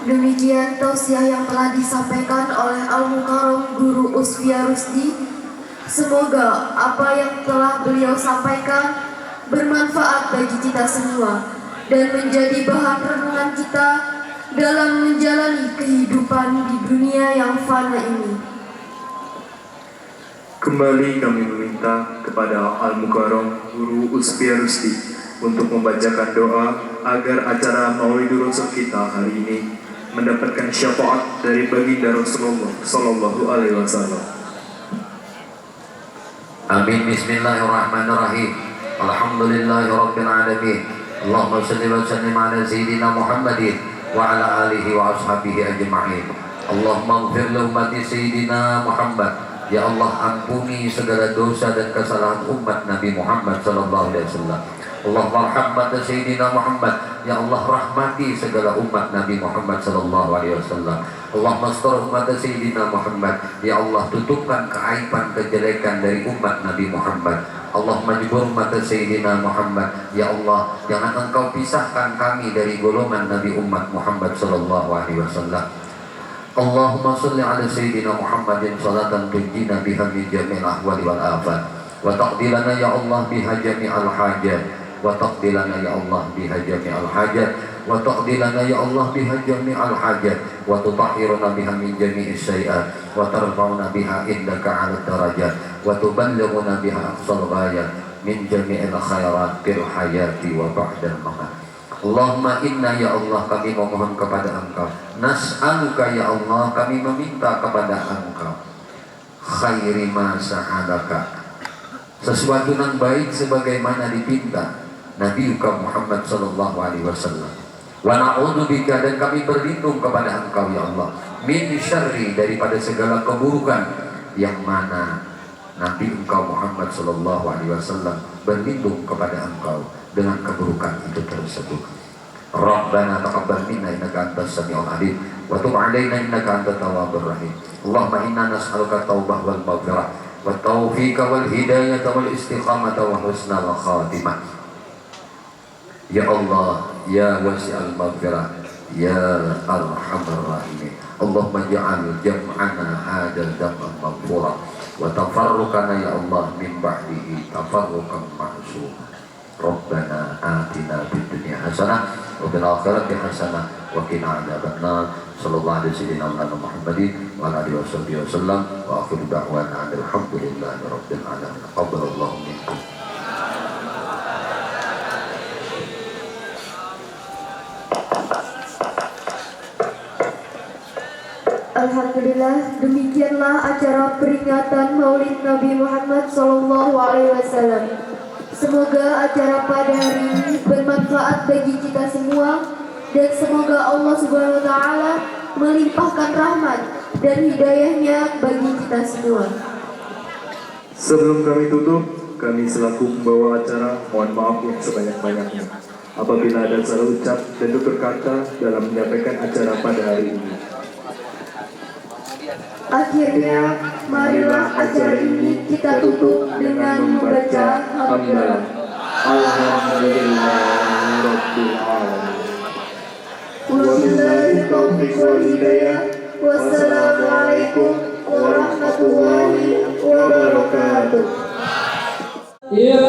Demikian tausiah yang telah disampaikan oleh Al-Mukarram Guru Usfia Rusdi. Semoga apa yang telah beliau sampaikan bermanfaat bagi kita semua dan menjadi bahan renungan kita dalam menjalani kehidupan di dunia yang fana ini. Kembali kami meminta kepada Al-Mukarram Guru Usfia Rusdi untuk membacakan doa agar acara Maulidur Rasul kita hari ini mendapatkan syafaat dari baginda Rasulullah sallallahu alaihi wasallam. Amin. Bismillahirrahmanirrahim. Alhamdulillahirabbil alamin. Allahumma shalli wa sallim ala sayyidina Muhammadin wa ala alihi wa ashabihi ajma'in. Allahumma ighfir li ummati sayyidina Muhammad. Ya Allah, ampuni segala dosa dan kesalahan umat Nabi Muhammad sallallahu alaihi wasallam. Allahumma rahmat sayyidina Muhammad. Ya Allah, rahmati segala umat Nabi Muhammad sallallahu alaihi wasallam. Allahumma astur umat sayyidina Muhammad. Ya Allah, tutupkan keaiban kejelekan dari umat Nabi Muhammad. Allahumma jibur umat sayyidina Muhammad. Ya Allah, jangan Engkau pisahkan kami dari golongan Nabi umat Muhammad sallallahu alaihi wasallam. Allahumma shalli ala sayyidina Muhammadin salatan tunjina biha min jami'il ahwali wal afat wa taqdilana ya Allah biha jami'al hajat wa taqdilana ya Allah biha jami'al hajat wa taqdilana ya Allah biha jami'al hajat wa tutahhiruna biha min jami'is sayyi'at wa tarfa'una biha indaka 'ala darajat wa tuballighuna biha aqsal ghayat min jami'il khairat fil hayati wa ba'dal mamat. Allahumma inna ya Allah, kami memohon kepada Engkau, nas'aluka ya Allah, kami meminta kepada Engkau, khairi ma sa'alaka, sesuatu yang baik sebagaimana dipinta Nabi Muhammad sallallahu alaihi wasallam. Wa na'udzubika, dan kami berlindung kepada Engkau ya Allah, min syarri, daripada segala keburukan yang mana Nabi Engkau Muhammad sallallahu alaihi wasallam berlindung kepada Engkau dengan keburukan itu tersebut. Rabbana taqabbal minna innaka antas samiul alim wa tub 'alaina innaka antat tawwabur rahim. Allahumma inna nas'aluka taubah wal maghfirah wa taufiqa wal hidayah wal istiqamah wa husnal khatimah. Ya Allah, ya wasi'al maghfirah, ya arhamar rahimin. Allahumma ja'al jam'ana hadzal jam'an maghfura wa tafarruqana ya Allah min ba'dihi tafarruqan ma'suma. Rabbana atina fid dunya hasanah wa fil akhirati hasanah wa qina adzabannar. Sallallahu alaihi Muhammadin wa ala alihi wasallam wa akhiru da'wana alhamdulillahi rabbil alamin. Qabbalallahu minkum. Alhamdulillah, demikianlah acara peringatan Maulid Nabi Muhammad SAW. Semoga acara pada hari ini bermanfaat bagi kita semua dan semoga Allah Subhanahu wa taala melimpahkan rahmat dan hidayahnya bagi kita semua. Sebelum kami tutup, kami selaku pembawa acara mohon maaf yang sebanyak-banyaknya apabila ada salah ucap dan tutur kata dalam menyampaikan acara pada hari ini. Akhirnya, marilah acara ini kita tutup dengan membaca hamdalah. Alhamdulillahirabbil alamin. Wabillahi taufiq wal hidayah. Wassalamualaikum warahmatullahi wabarakatuh. Ya